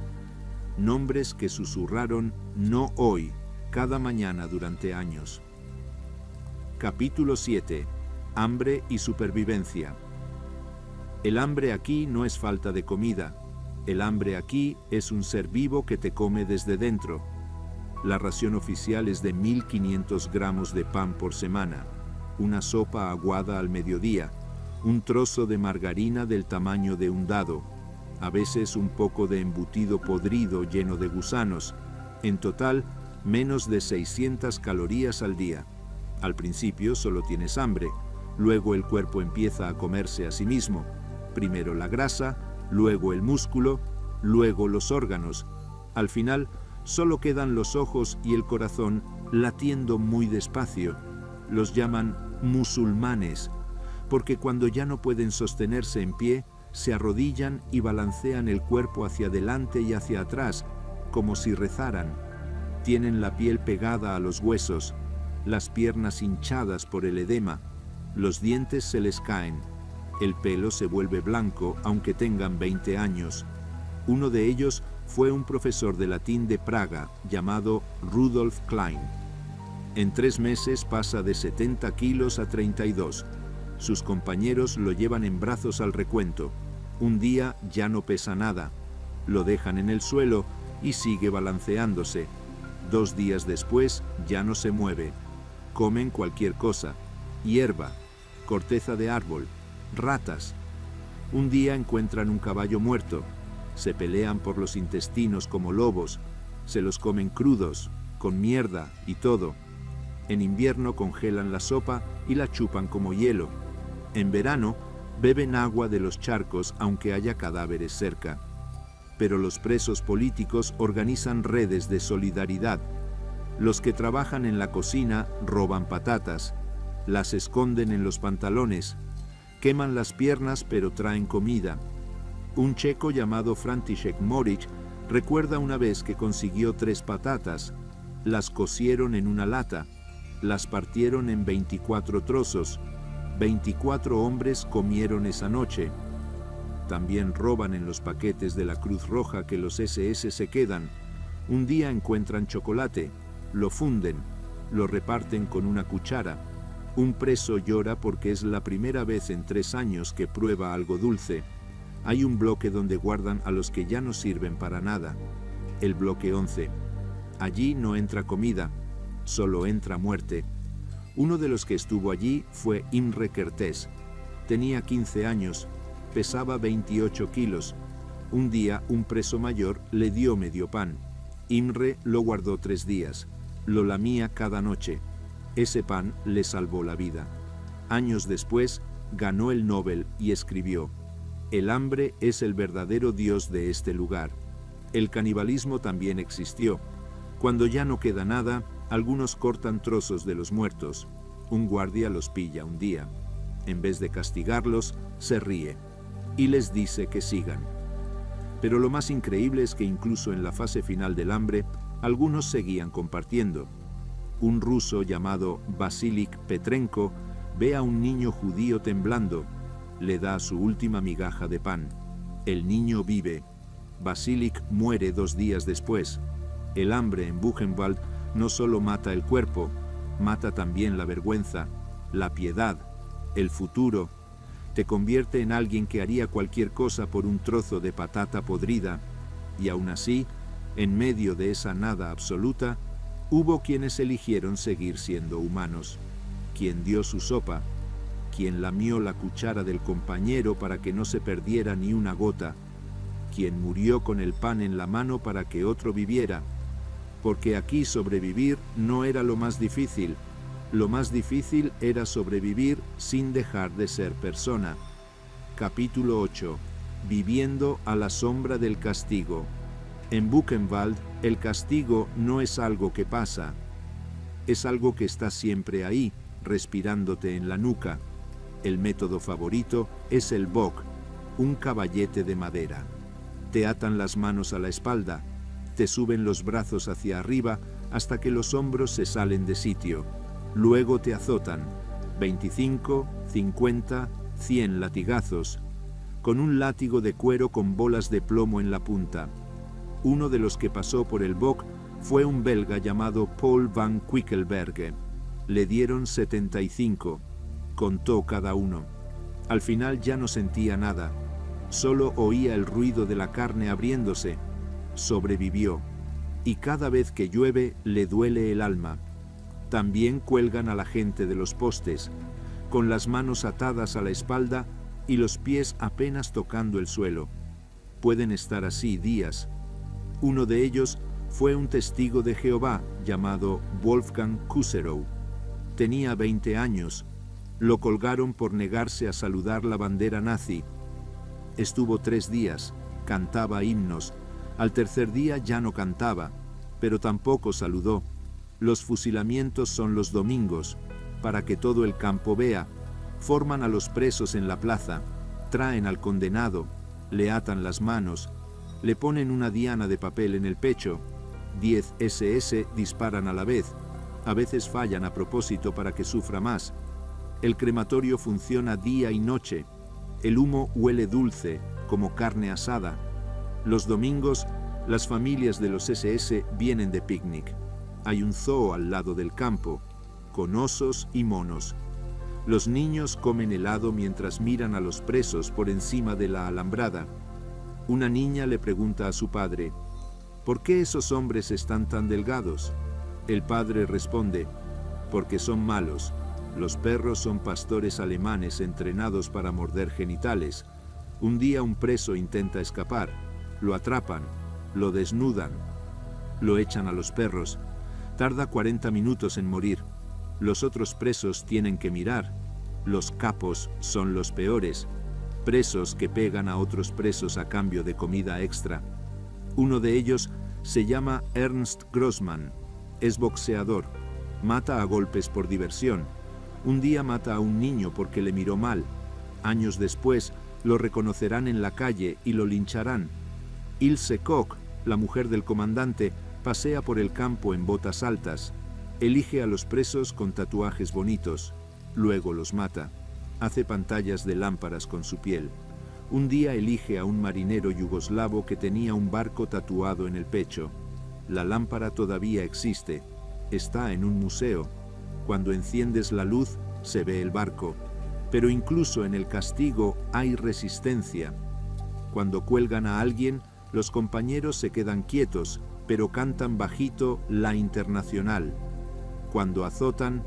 nombres que susurraron "no hoy" cada mañana durante años. Capítulo 7. Hambre y supervivencia. El hambre aquí no es falta de comida. El hambre aquí es un ser vivo que te come desde dentro. La ración oficial es de 1500 gramos de pan por semana, una sopa aguada al mediodía, un trozo de margarina del tamaño de un dado, a veces un poco de embutido podrido lleno de gusanos, en total menos de 600 calorías al día. Al principio solo tienes hambre, luego el cuerpo empieza a comerse a sí mismo, primero la grasa, luego el músculo, luego los órganos. Al final solo quedan los ojos y el corazón latiendo muy despacio. Los llaman musulmanes, porque cuando ya no pueden sostenerse en pie, se arrodillan y balancean el cuerpo hacia adelante y hacia atrás, como si rezaran. Tienen la piel pegada a los huesos, las piernas hinchadas por el edema, los dientes se les caen, el pelo se vuelve blanco aunque tengan 20 años. Uno de ellos fue un profesor de latín de Praga llamado Rudolf Klein. En 3 meses pasa de 70 kilos a 32. Sus compañeros lo llevan en brazos al recuento. Un día ya no pesa nada. Lo dejan en el suelo y sigue balanceándose. 2 días después ya no se mueve. Comen cualquier cosa: hierba, corteza de árbol, ratas. Un día encuentran un caballo muerto. Se pelean por los intestinos como lobos. Se los comen crudos, con mierda y todo. En invierno congelan la sopa y la chupan como hielo. En verano beben agua de los charcos aunque haya cadáveres cerca. Pero los presos políticos organizan redes de solidaridad. Los que trabajan en la cocina roban patatas, las esconden en los pantalones, queman las piernas pero traen comida. Un checo llamado František Morić recuerda una vez que consiguió 3 patatas, las cocieron en una lata, las partieron en 24 trozos, 24 hombres comieron esa noche. También roban en los paquetes de la Cruz Roja que los SS se quedan. Un día encuentran chocolate, lo funden, lo reparten con una cuchara. Un preso llora porque es la primera vez en 3 años que prueba algo dulce. Hay un bloque donde guardan a los que ya no sirven para nada, el bloque 11. Allí no entra comida, solo entra muerte. Uno de los que estuvo allí fue Imre Kertész. Tenía 15 años, pesaba 28 kilos. Un día un preso mayor le dio medio pan. Imre lo guardó 3 días. Lo lamía cada noche. Ese pan le salvó la vida. Años después ganó el Nobel y escribió: "El hambre es el verdadero dios de este lugar". El canibalismo también existió. Cuando ya no queda nada, algunos cortan trozos de los muertos. Un guardia los pilla un día. En vez de castigarlos, se ríe y les dice que sigan. Pero lo más increíble es que incluso en la fase final del hambre, algunos seguían compartiendo. Un ruso llamado Vasilik Petrenko ve a un niño judío temblando. Le da su última migaja de pan. El niño vive. Vasilik muere 2 días después. El hambre en Buchenwald no solo mata el cuerpo, mata también la vergüenza, la piedad, el futuro. Te convierte en alguien que haría cualquier cosa por un trozo de patata podrida. Y aún así, en medio de esa nada absoluta, hubo quienes eligieron seguir siendo humanos. Quien dio su sopa, quien lamió la cuchara del compañero para que no se perdiera ni una gota, quien murió con el pan en la mano para que otro viviera. Porque aquí sobrevivir no era lo más difícil. Lo más difícil era sobrevivir sin dejar de ser persona. Capítulo 8. Viviendo a la sombra del castigo. En Buchenwald, el castigo no es algo que pasa. Es algo que está siempre ahí, respirándote en la nuca. El método favorito es el Bock, un caballete de madera. Te atan las manos a la espalda, te suben los brazos hacia arriba hasta que los hombros se salen de sitio. Luego te azotan, 25, 50, 100 latigazos, con un látigo de cuero con bolas de plomo en la punta. Uno de los que pasó por el Bok fue un belga llamado Paul van Quickelberghe. Le dieron 75, contó cada uno. Al final ya no sentía nada, solo oía el ruido de la carne abriéndose. Sobrevivió, y cada vez que llueve le duele el alma. También cuelgan a la gente de los postes, con las manos atadas a la espalda y los pies apenas tocando el suelo. Pueden estar así días. Uno de ellos fue un testigo de Jehová llamado Wolfgang Kuserow. Tenía 20 años. Lo colgaron por negarse a saludar la bandera nazi. Estuvo 3 días, cantaba himnos. Al tercer día ya no cantaba, pero tampoco saludó. Los fusilamientos son los domingos, para que todo el campo vea. Forman a los presos en la plaza, traen al condenado, le atan las manos, le ponen una diana de papel en el pecho. 10 SS disparan a la vez. A veces fallan a propósito para que sufra más. El crematorio funciona día y noche. El humo huele dulce, como carne asada. Los domingos, las familias de los SS vienen de picnic. Hay un zoo al lado del campo, con osos y monos. Los niños comen helado mientras miran a los presos por encima de la alambrada. Una niña le pregunta a su padre, ¿por qué esos hombres están tan delgados? El padre responde, porque son malos. Los perros son pastores alemanes entrenados para morder genitales. Un día un preso intenta escapar. Lo atrapan, lo desnudan, lo echan a los perros. Tarda 40 minutos en morir. Los otros presos tienen que mirar. Los capos son los peores. Presos que pegan a otros presos a cambio de comida extra. Uno de ellos se llama Ernst Grossmann. Es boxeador. Mata a golpes por diversión. Un día mata a un niño porque le miró mal. Años después lo reconocerán en la calle y lo lincharán. Ilse Koch, la mujer del comandante, pasea por el campo en botas altas. Elige a los presos con tatuajes bonitos. Luego los mata. Hace pantallas de lámparas con su piel. Un día elige a un marinero yugoslavo que tenía un barco tatuado en el pecho. La lámpara todavía existe. Está en un museo. Cuando enciendes la luz, se ve el barco. Pero incluso en el castigo hay resistencia. Cuando cuelgan a alguien, los compañeros se quedan quietos, pero cantan bajito la Internacional. Cuando azotan,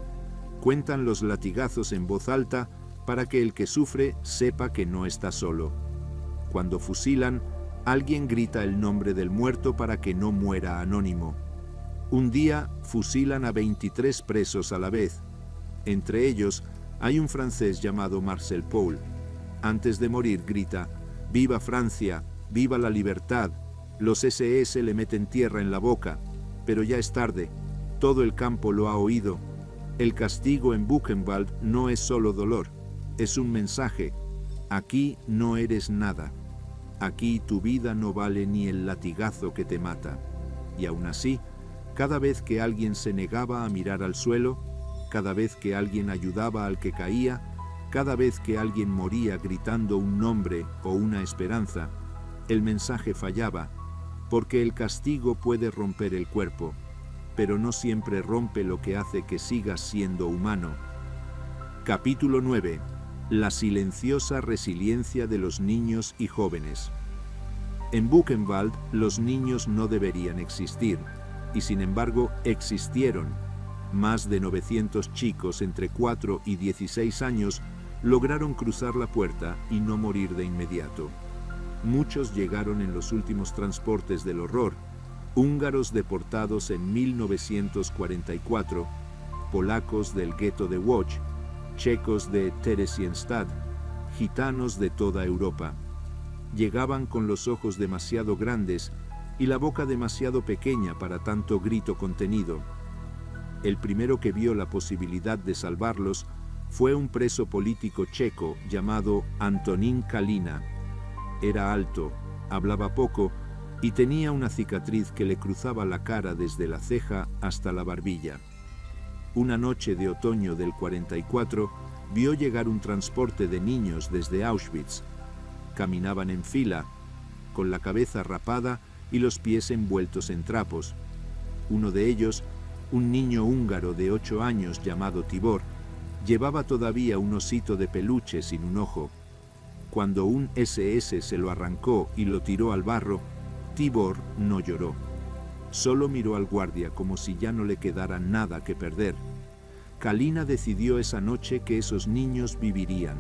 cuentan los latigazos en voz alta para que el que sufre sepa que no está solo. Cuando fusilan, alguien grita el nombre del muerto para que no muera anónimo. Un día fusilan a 23 presos a la vez. Entre ellos hay un francés llamado Marcel Paul. Antes de morir grita, «¡Viva Francia! ¡Viva la libertad!». Los SS le meten tierra en la boca, pero ya es tarde. Todo el campo lo ha oído. El castigo en Buchenwald no es solo dolor, es un mensaje. Aquí no eres nada. Aquí tu vida no vale ni el latigazo que te mata. Y aún así, cada vez que alguien se negaba a mirar al suelo, cada vez que alguien ayudaba al que caía, cada vez que alguien moría gritando un nombre o una esperanza, el mensaje fallaba, porque el castigo puede romper el cuerpo, pero no siempre rompe lo que hace que sigas siendo humano. Capítulo 9. La silenciosa resiliencia de los niños y jóvenes. En Buchenwald los niños no deberían existir, y sin embargo existieron. Más de 900 chicos entre 4 y 16 años lograron cruzar la puerta y no morir de inmediato. Muchos llegaron en los últimos transportes del horror, húngaros deportados en 1944, polacos del gueto de Łódź, checos de Theresienstadt, gitanos de toda Europa. Llegaban con los ojos demasiado grandes y la boca demasiado pequeña para tanto grito contenido. El primero que vio la posibilidad de salvarlos fue un preso político checo llamado Antonín Kalina. Era alto, hablaba poco y tenía una cicatriz que le cruzaba la cara desde la ceja hasta la barbilla. Una noche de otoño del 44, vio llegar un transporte de niños desde Auschwitz. Caminaban en fila, con la cabeza rapada y los pies envueltos en trapos. Uno de ellos, un niño húngaro de 8 años llamado Tibor, llevaba todavía un osito de peluche sin un ojo. Cuando un SS se lo arrancó y lo tiró al barro, Tibor no lloró. Solo miró al guardia como si ya no le quedara nada que perder. Kalina decidió esa noche que esos niños vivirían,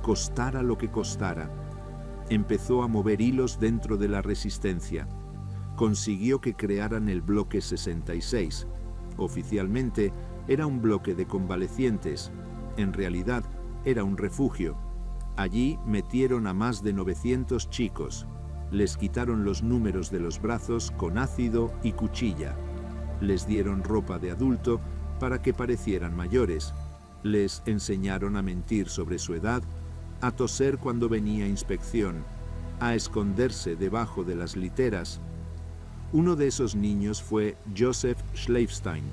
costara lo que costara. Empezó a mover hilos dentro de la resistencia. Consiguió que crearan el bloque 66. Oficialmente era un bloque de convalecientes. En realidad era un refugio. Allí metieron a más de 900 chicos. Les quitaron los números de los brazos con ácido y cuchilla. Les dieron ropa de adulto para que parecieran mayores. Les enseñaron a mentir sobre su edad, a toser cuando venía inspección, a esconderse debajo de las literas. Uno de esos niños fue Joseph Schleifstein.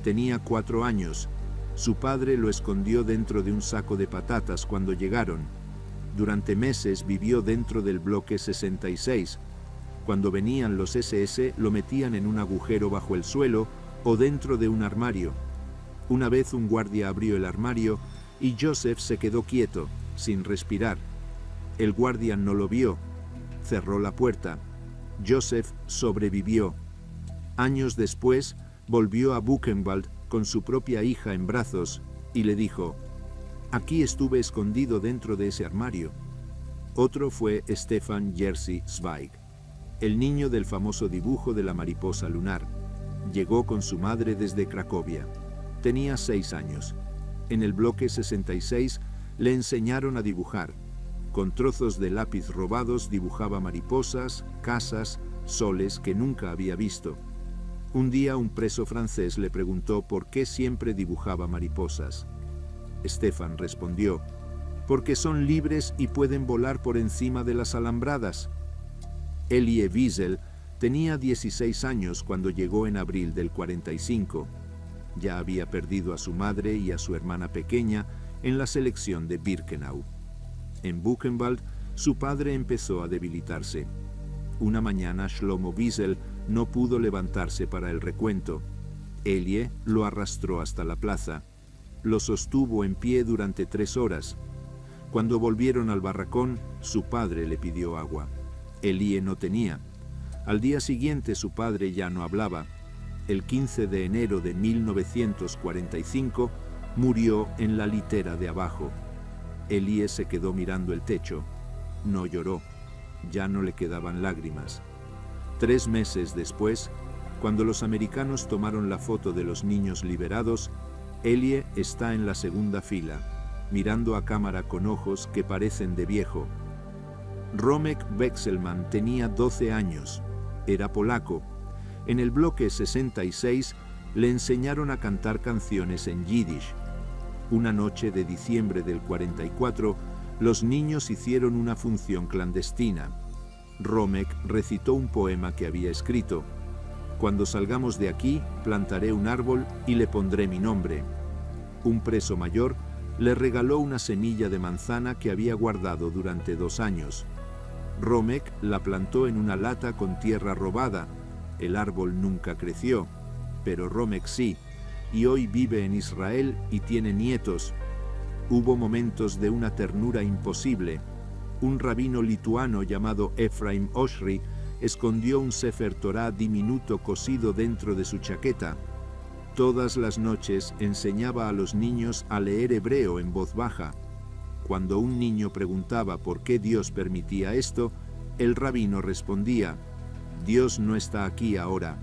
Tenía 4 años. Su padre lo escondió dentro de un saco de patatas cuando llegaron. Durante meses vivió dentro del bloque 66. Cuando venían los SS, lo metían en un agujero bajo el suelo o dentro de un armario. Una vez un guardia abrió el armario y Joseph se quedó quieto, sin respirar. El guardia no lo vio. Cerró la puerta. Joseph sobrevivió. Años después, volvió a Buchenwald con su propia hija en brazos y le dijo: «Aquí estuve escondido dentro de ese armario». Otro fue Stefan Jerzy Zweig, el niño del famoso dibujo de la mariposa lunar. Llegó con su madre desde Cracovia. Tenía 6 años. En el bloque 66 le enseñaron a dibujar. Con trozos de lápiz robados dibujaba mariposas, casas, soles que nunca había visto. Un día un preso francés le preguntó por qué siempre dibujaba mariposas. Stefan respondió: «Porque son libres y pueden volar por encima de las alambradas». Elie Wiesel tenía 16 años cuando llegó en abril del 45. Ya había perdido a su madre y a su hermana pequeña en la selección de Birkenau. En Buchenwald, su padre empezó a debilitarse. Una mañana Shlomo Wiesel no pudo levantarse para el recuento. Elie lo arrastró hasta la plaza. Lo sostuvo en pie durante 3 horas. Cuando volvieron al barracón, su padre le pidió agua. Elie no tenía. Al día siguiente su padre ya no hablaba. El 15 de enero de 1945 murió en la litera de abajo. Elie se quedó mirando el techo. No lloró. Ya no le quedaban lágrimas. 3 meses después, cuando los americanos tomaron la foto de los niños liberados, Elie está en la segunda fila, mirando a cámara con ojos que parecen de viejo. Romek Wexelman tenía 12 años. Era polaco. En el bloque 66 le enseñaron a cantar canciones en yiddish. Una noche de diciembre del 44, los niños hicieron una función clandestina. Romek recitó un poema que había escrito: «Cuando salgamos de aquí, plantaré un árbol y le pondré mi nombre». Un preso mayor le regaló una semilla de manzana que había guardado durante 2 años. Romek la plantó en una lata con tierra robada. El árbol nunca creció, pero Romek sí, y hoy vive en Israel y tiene nietos. Hubo momentos de una ternura imposible. Un rabino lituano llamado Efraim Oshri escondió un Sefer Torah diminuto cosido dentro de su chaqueta. Todas las noches enseñaba a los niños a leer hebreo en voz baja. Cuando un niño preguntaba por qué Dios permitía esto, el rabino respondía: «Dios no está aquí ahora.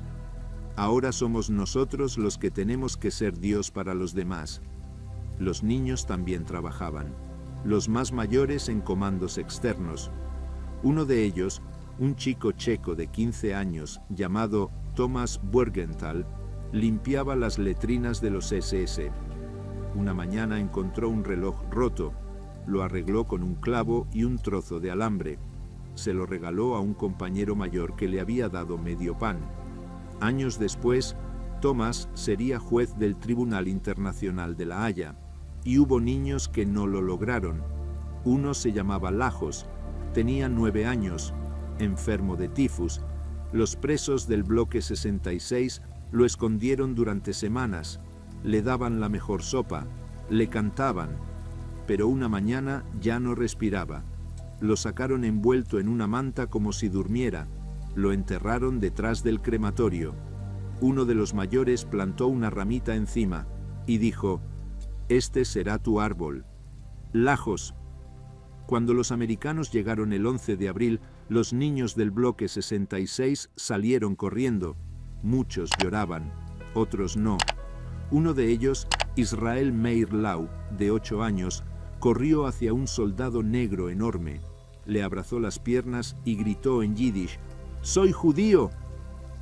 Ahora somos nosotros los que tenemos que ser Dios para los demás». Los niños también trabajaban, los más mayores en comandos externos. Uno de ellos, un chico checo de 15 años llamado Thomas Burgenthal, limpiaba las letrinas de los SS. Una mañana encontró un reloj roto. Lo arregló con un clavo y un trozo de alambre. Se lo regaló a un compañero mayor que le había dado medio pan. Años después, Thomas sería juez del Tribunal Internacional de La Haya, y hubo niños que no lo lograron. Uno se llamaba Lajos, tenía 9 años, enfermo de tifus. Los presos del bloque 66 lo escondieron durante semanas, le daban la mejor sopa, le cantaban, pero una mañana ya no respiraba. Lo sacaron envuelto en una manta como si durmiera, lo enterraron detrás del crematorio. Uno de los mayores plantó una ramita encima y dijo: «Este será tu árbol». Lajos. Cuando los americanos llegaron el 11 de abril, los niños del bloque 66 salieron corriendo. Muchos lloraban, otros no. Uno de ellos, Israel Meir Lau, de 8 años, corrió hacia un soldado negro enorme. Le abrazó las piernas y gritó en yiddish: «¡Soy judío!».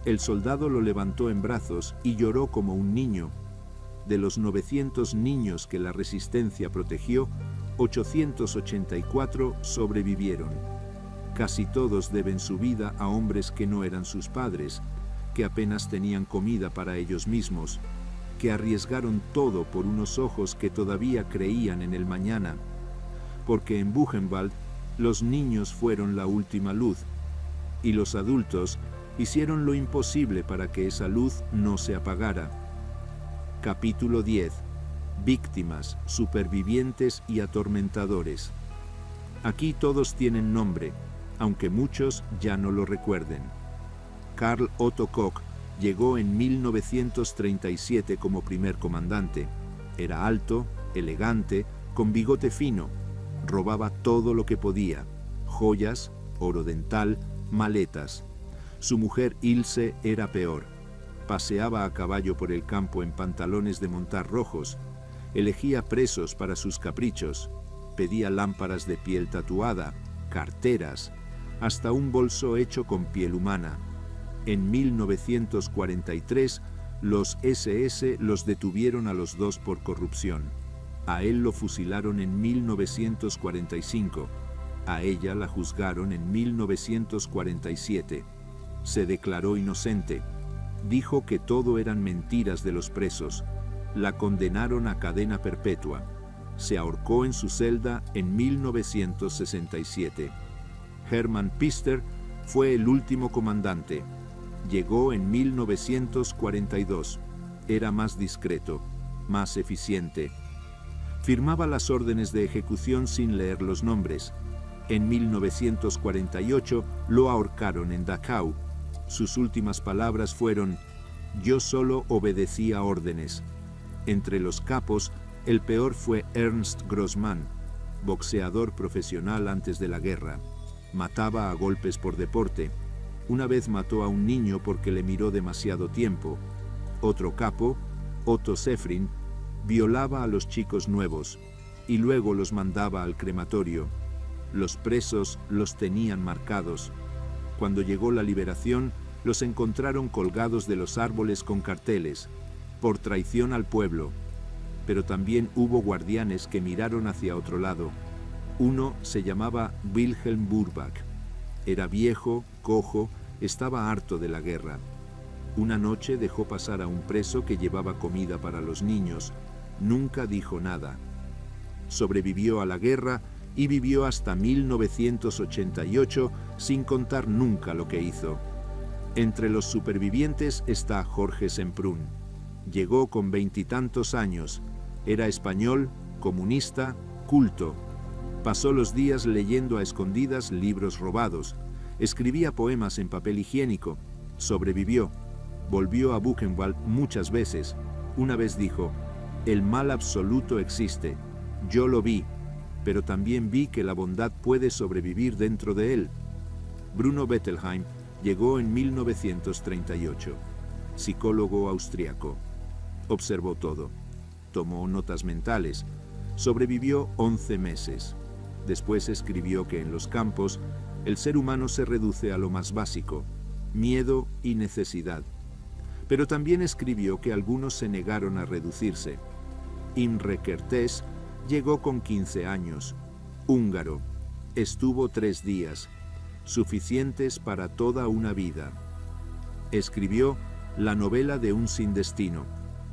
El soldado lo levantó en brazos y lloró como un niño. De los 900 niños que la resistencia protegió, 884 sobrevivieron. Casi todos deben su vida a hombres que no eran sus padres, que apenas tenían comida para ellos mismos, que arriesgaron todo por unos ojos que todavía creían en el mañana. Porque en Buchenwald los niños fueron la última luz, y los adultos hicieron lo imposible para que esa luz no se apagara. Capítulo 10. Víctimas, supervivientes y atormentadores. Aquí todos tienen nombre, aunque muchos ya no lo recuerden. Karl Otto Koch llegó en 1937 como primer comandante. Era alto, elegante, con bigote fino. Robaba todo lo que podía: joyas, oro dental, maletas. Su mujer Ilse era peor. Paseaba a caballo por el campo en pantalones de montar rojos. Elegía presos para sus caprichos. Pedía lámparas de piel tatuada, carteras, hasta un bolso hecho con piel humana. En 1943, los SS los detuvieron a los dos por corrupción. A él lo fusilaron en 1945. A ella la juzgaron en 1947. Se declaró inocente. Dijo que todo eran mentiras de los presos. La condenaron a cadena perpetua. Se ahorcó en su celda en 1967. Hermann Pister fue el último comandante. Llegó en 1942. Era más discreto, más eficiente. Firmaba las órdenes de ejecución sin leer los nombres. En 1948 lo ahorcaron en Dachau. Sus últimas palabras fueron: «Yo solo obedecía órdenes». Entre los capos, el peor fue Ernst Grossmann, boxeador profesional antes de la guerra. Mataba a golpes por deporte. Una vez mató a un niño porque le miró demasiado tiempo. Otro capo, Otto Sefrin, violaba a los chicos nuevos y luego los mandaba al crematorio. Los presos los tenían marcados. Cuando llegó la liberación, los encontraron colgados de los árboles con carteles: «Por traición al pueblo». Pero también hubo guardianes que miraron hacia otro lado. Uno se llamaba Wilhelm Burbach. Era viejo, cojo, estaba harto de la guerra. Una noche dejó pasar a un preso que llevaba comida para los niños. Nunca dijo nada. Sobrevivió a la guerra y vivió hasta 1988 sin contar nunca lo que hizo. Entre los supervivientes está Jorge Semprún. Llegó con 20 y tantos años. Era español, comunista, culto. Pasó los días leyendo a escondidas libros robados. Escribía poemas en papel higiénico. Sobrevivió. Volvió a Buchenwald muchas veces. Una vez dijo: «El mal absoluto existe. Yo lo vi, pero también vi que la bondad puede sobrevivir dentro de él». Bruno Bettelheim llegó en 1938. Psicólogo austriaco. Observó todo. Tomó notas mentales. Sobrevivió 11 meses. Después escribió que en los campos el ser humano se reduce a lo más básico: miedo y necesidad. Pero también escribió que algunos se negaron a reducirse. Imre Kertész llegó con 15 años. Húngaro. Estuvo 3 días. Suficientes para toda una vida. Escribió la novela de un sin destino.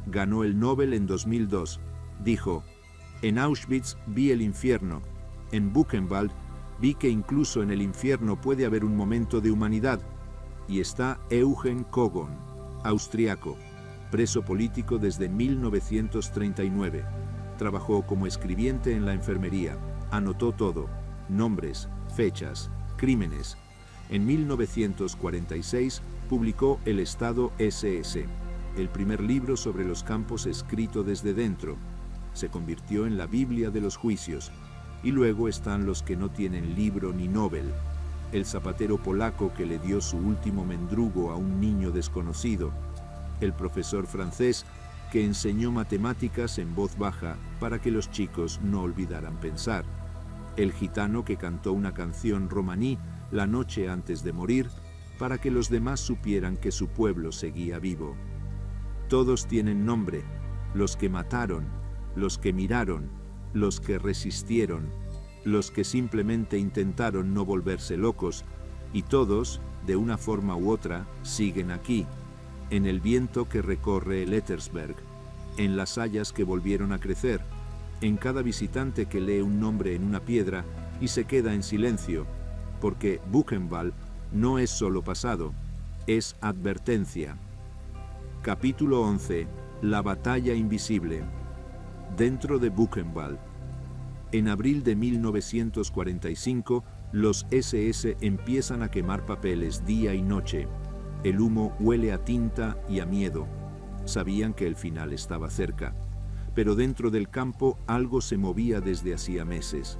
Ganó el Nobel en 2002. Dijo: en Auschwitz vi el infierno. En Buchenwald vi que incluso en el infierno puede haber un momento de humanidad. Y está Eugen Kogon, austriaco, preso político desde 1939. Trabajó como escribiente en la enfermería. Anotó todo: nombres, fechas, crímenes. En 1946 publicó El Estado SS, el primer libro sobre los campos escrito desde dentro. Se convirtió en la Biblia de los juicios. Y luego están los que no tienen libro ni Nobel. El zapatero polaco que le dio su último mendrugo a un niño desconocido. El profesor francés que enseñó matemáticas en voz baja para que los chicos no olvidaran pensar. El gitano que cantó una canción romaní la noche antes de morir para que los demás supieran que su pueblo seguía vivo. Todos tienen nombre: los que mataron, los que miraron, los que resistieron, los que simplemente intentaron no volverse locos, y todos, de una forma u otra, siguen aquí, en el viento que recorre el Ettersberg, en las hayas que volvieron a crecer, en cada visitante que lee un nombre en una piedra y se queda en silencio, porque Buchenwald no es solo pasado, es advertencia. Capítulo 11. La batalla invisible. Dentro de Buchenwald. En abril de 1945, los SS empiezan a quemar papeles día y noche. El humo huele a tinta y a miedo. Sabían que el final estaba cerca. Pero dentro del campo algo se movía desde hacía meses.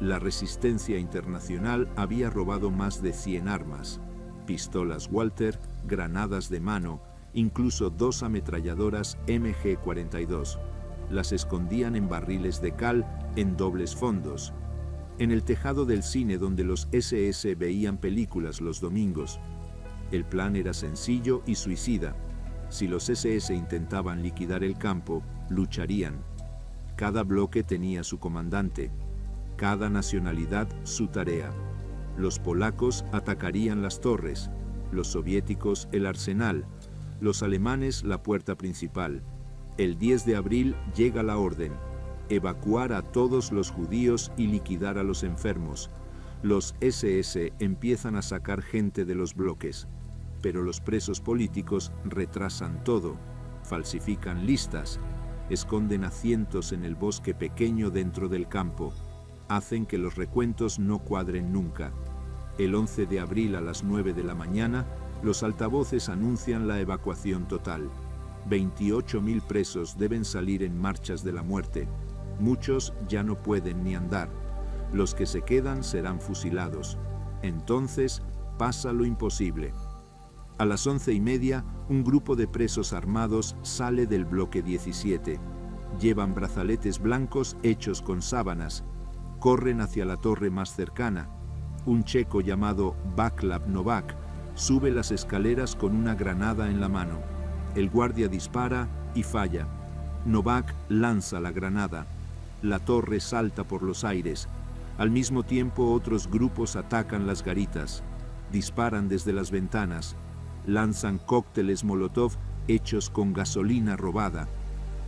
La resistencia internacional había robado más de 100 armas. Pistolas Walter, granadas de mano, incluso 2 ametralladoras MG-42. Las escondían en barriles de cal en dobles fondos. En el tejado del cine donde los SS veían películas los domingos. El plan era sencillo y suicida. Si los SS intentaban liquidar el campo, lucharían. Cada bloque tenía su comandante. Cada nacionalidad su tarea. Los polacos atacarían las torres, los soviéticos el arsenal, los alemanes la puerta principal. El 10 de abril llega la orden: evacuar a todos los judíos y liquidar a los enfermos. Los SS empiezan a sacar gente de los bloques, pero los presos políticos retrasan todo, falsifican listas, esconden a cientos en el bosque pequeño dentro del campo, hacen que los recuentos no cuadren nunca. El 11 de abril a las 9 de la mañana, los altavoces anuncian la evacuación total. 28.000 presos deben salir en marchas de la muerte. Muchos ya no pueden ni andar. Los que se quedan serán fusilados. Entonces pasa lo imposible. A las 11:30, un grupo de presos armados sale del bloque 17. Llevan brazaletes blancos hechos con sábanas. Corren hacia la torre más cercana. Un checo llamado Václav Novák sube las escaleras con una granada en la mano. El guardia dispara y falla. Novák lanza la granada. La torre salta por los aires. Al mismo tiempo, otros grupos atacan las garitas. Disparan desde las ventanas. Lanzan cócteles Molotov hechos con gasolina robada.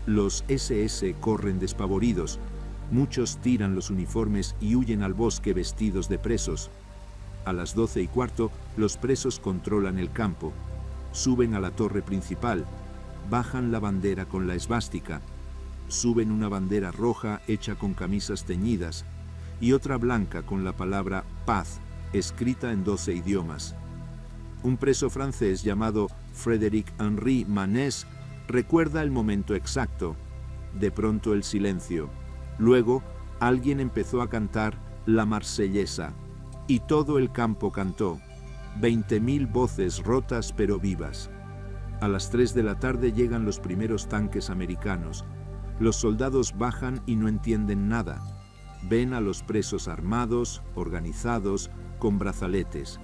Los SS corren despavoridos. Muchos tiran los uniformes y huyen al bosque vestidos de presos. A las 12:15, los presos controlan el campo. Suben a la torre principal. Bajan la bandera con la esvástica. Suben una bandera roja hecha con camisas teñidas y otra blanca con la palabra paz, escrita en 12 idiomas. Un preso francés llamado Frédéric-Henri Manès recuerda el momento exacto. De pronto el silencio. Luego alguien empezó a cantar la Marsellesa y todo el campo cantó. 20.000 voces rotas pero vivas. A las 3 de la tarde llegan los primeros tanques americanos. Los soldados bajan y no entienden nada. Ven a los presos armados, organizados, con brazaletes.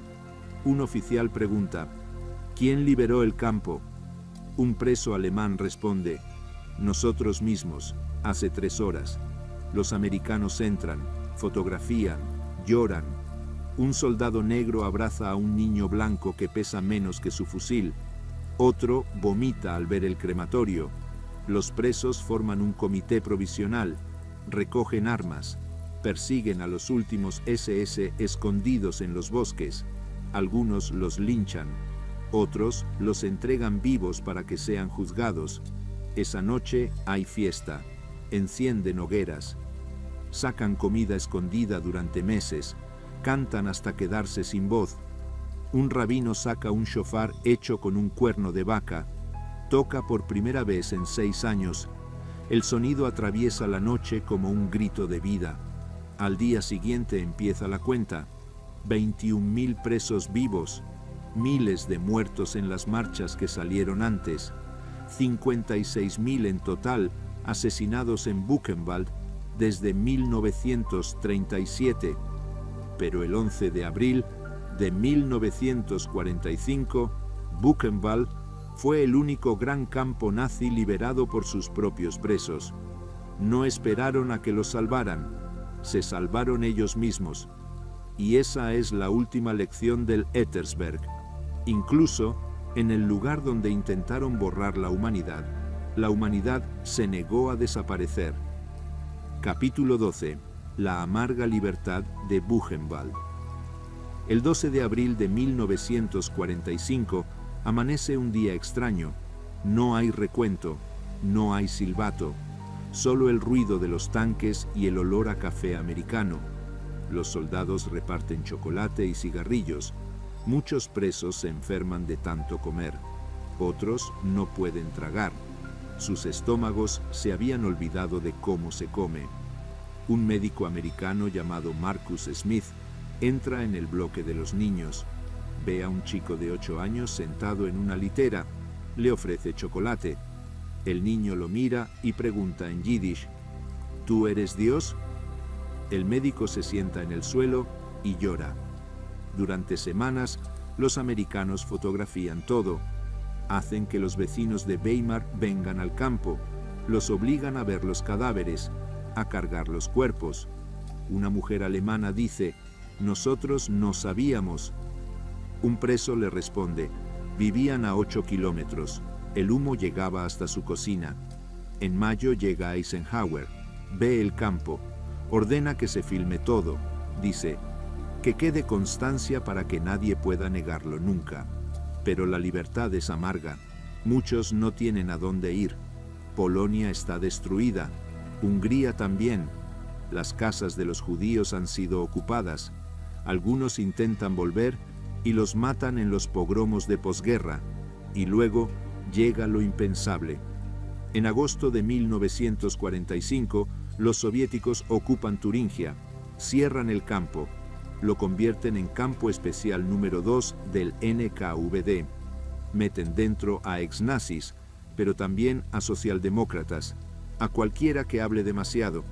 Un oficial pregunta: ¿quién liberó el campo? Un preso alemán responde: nosotros mismos, hace 3 horas. Los americanos entran, fotografían, lloran. Un soldado negro abraza a un niño blanco que pesa menos que su fusil. Otro vomita al ver el crematorio. Los presos forman un comité provisional, recogen armas, persiguen a los últimos SS escondidos en los bosques. Algunos los linchan, otros los entregan vivos para que sean juzgados. Esa noche hay fiesta, encienden hogueras, sacan comida escondida durante meses, cantan hasta quedarse sin voz. Un rabino saca un shofar hecho con un cuerno de vaca, toca por primera vez en 6 años. El sonido atraviesa la noche como un grito de vida. Al día siguiente empieza la cuenta. 21.000 presos vivos, miles de muertos en las marchas que salieron antes, 56.000 en total asesinados en Buchenwald desde 1937. Pero el 11 de abril de 1945, Buchenwald fue el único gran campo nazi liberado por sus propios presos. No esperaron a que los salvaran, se salvaron ellos mismos. Y esa es la última lección del Ettersberg. Incluso en el lugar donde intentaron borrar la humanidad se negó a desaparecer. Capítulo 12. La amarga libertad de Buchenwald. El 12 de abril de 1945 amanece un día extraño. No hay recuento, no hay silbato, solo el ruido de los tanques y el olor a café americano. Los soldados reparten chocolate y cigarrillos. Muchos presos se enferman de tanto comer. Otros no pueden tragar. Sus estómagos se habían olvidado de cómo se come. Un médico americano llamado Marcus Smith entra en el bloque de los niños. Ve a un chico de 8 años sentado en una litera. Le ofrece chocolate. El niño lo mira y pregunta en yiddish: ¿Tú eres Dios? El médico se sienta en el suelo y llora. Durante semanas, los americanos fotografían todo. Hacen que los vecinos de Weimar vengan al campo. Los obligan a ver los cadáveres, a cargar los cuerpos. Una mujer alemana dice: «Nosotros no sabíamos». Un preso le responde: «Vivían a 8 kilómetros. El humo llegaba hasta su cocina». En mayo llega Eisenhower. Ve el campo. Ordena que se filme todo. Dice: «Que quede constancia para que nadie pueda negarlo nunca». Pero la libertad es amarga. Muchos no tienen a dónde ir. Polonia está destruida. Hungría también. Las casas de los judíos han sido ocupadas. Algunos intentan volver y los matan en los pogromos de posguerra. Y luego llega lo impensable. En agosto de 1945, los soviéticos ocupan Turingia, cierran el campo, lo convierten en campo especial número 2 del NKVD. Meten dentro a exnazis, pero también a socialdemócratas, a cualquiera que hable demasiado.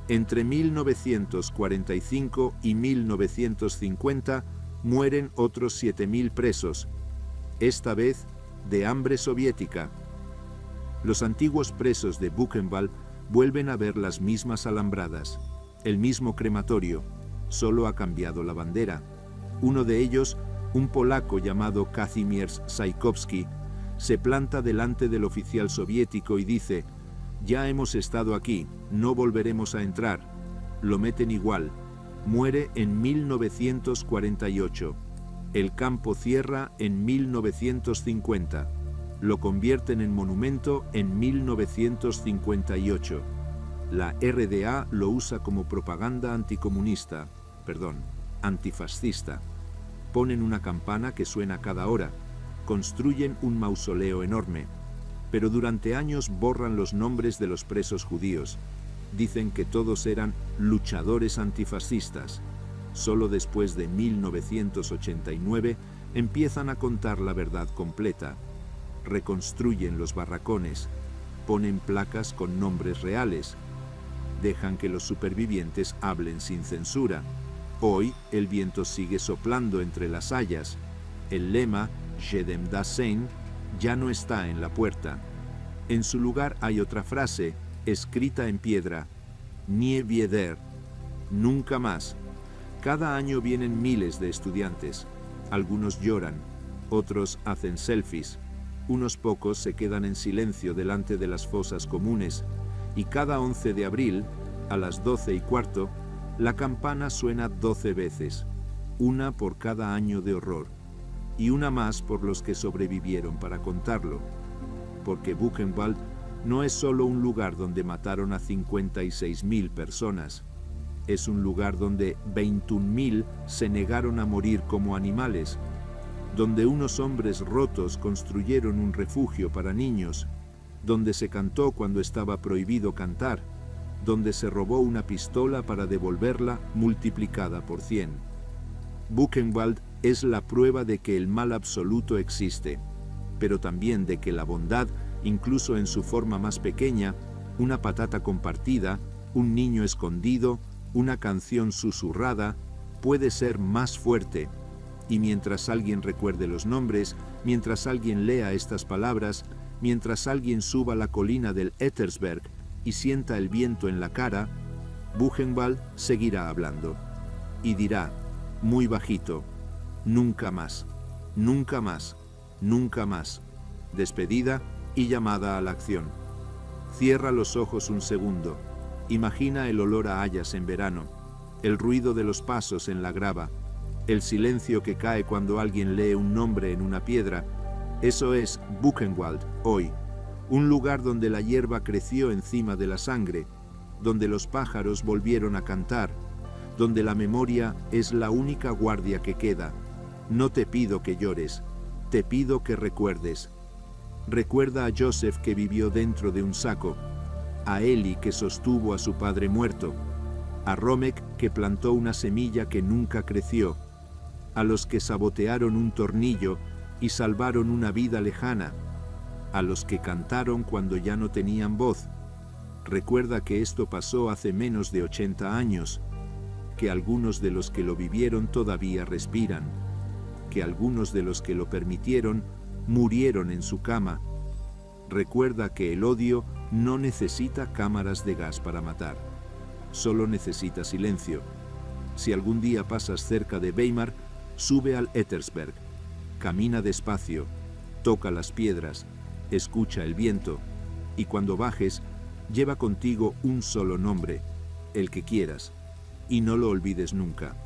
Entre 1945 y 1950 mueren otros 7.000 presos, esta vez de hambre soviética. Los antiguos presos de Buchenwald vuelven a ver las mismas alambradas, el mismo crematorio, solo ha cambiado la bandera. Uno de ellos, un polaco llamado Kazimierz Sajkowski, se planta delante del oficial soviético y dice: «Ya hemos estado aquí, no volveremos a entrar». Lo meten igual. Muere en 1948. El campo cierra en 1950. Lo convierten en monumento en 1958. La RDA lo usa como propaganda antifascista. Ponen una campana que suena cada hora. Construyen un mausoleo enorme. Pero durante años borran los nombres de los presos judíos. Dicen que todos eran luchadores antifascistas. Solo después de 1989 empiezan a contar la verdad completa. Reconstruyen los barracones, ponen placas con nombres reales, dejan que los supervivientes hablen sin censura. Hoy el viento sigue soplando entre las hayas. El lema «Jedem das Sein» ya no está en la puerta. En su lugar hay otra frase, escrita en piedra: «Nie wieder», nunca más. Cada año vienen miles de estudiantes. Algunos lloran, otros hacen selfies. unos pocos se quedan en silencio delante de las fosas comunes, y cada 11 de abril, a las 12:15, la campana suena 12 veces, una por cada año de horror, y una más por los que sobrevivieron para contarlo, porque Buchenwald no es solo un lugar donde mataron a 56.000 personas, es un lugar donde 21.000 se negaron a morir como animales, donde unos hombres rotos construyeron un refugio para niños, donde se cantó cuando estaba prohibido cantar, donde se robó una pistola para devolverla multiplicada por 100. Buchenwald es la prueba de que el mal absoluto existe, pero también de que la bondad, incluso en su forma más pequeña, una patata compartida, un niño escondido, una canción susurrada, puede ser más fuerte. Y mientras alguien recuerde los nombres, mientras alguien lea estas palabras, mientras alguien suba la colina del Ettersberg y sienta el viento en la cara, Buchenwald seguirá hablando. Y dirá, muy bajito, nunca más, nunca más, nunca más. Despedida y llamada a la acción. Cierra los ojos un segundo. Imagina el olor a hayas en verano, el ruido de los pasos en la grava, el silencio que cae cuando alguien lee un nombre en una piedra. Eso es Buchenwald hoy, un lugar donde la hierba creció encima de la sangre, donde los pájaros volvieron a cantar, donde la memoria es la única guardia que queda. No te pido que llores, te pido que recuerdes. Recuerda a Joseph que vivió dentro de un saco, a Eli que sostuvo a su padre muerto, a Romek que plantó una semilla que nunca creció, a los que sabotearon un tornillo y salvaron una vida lejana, a los que cantaron cuando ya no tenían voz. Recuerda que esto pasó hace menos de 80 años, que algunos de los que lo vivieron todavía respiran, que algunos de los que lo permitieron murieron en su cama. Recuerda que el odio no necesita cámaras de gas para matar, solo necesita silencio. Si algún día pasas cerca de Weimar, sube al Ettersberg, camina despacio, toca las piedras, escucha el viento, y cuando bajes, lleva contigo un solo nombre, el que quieras, y no lo olvides nunca,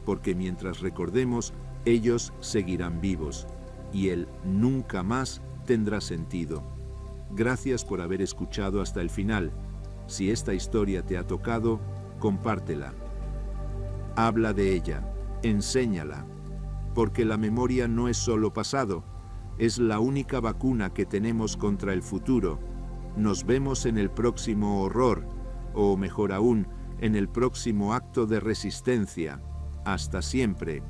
porque mientras recordemos, ellos seguirán vivos, y el nunca más tendrá sentido. Gracias por haber escuchado hasta el final. Si esta historia te ha tocado, compártela. Habla de ella, enséñala, porque la memoria no es solo pasado, es la única vacuna que tenemos contra el futuro. Nos vemos en el próximo horror, o mejor aún, en el próximo acto de resistencia. Hasta siempre.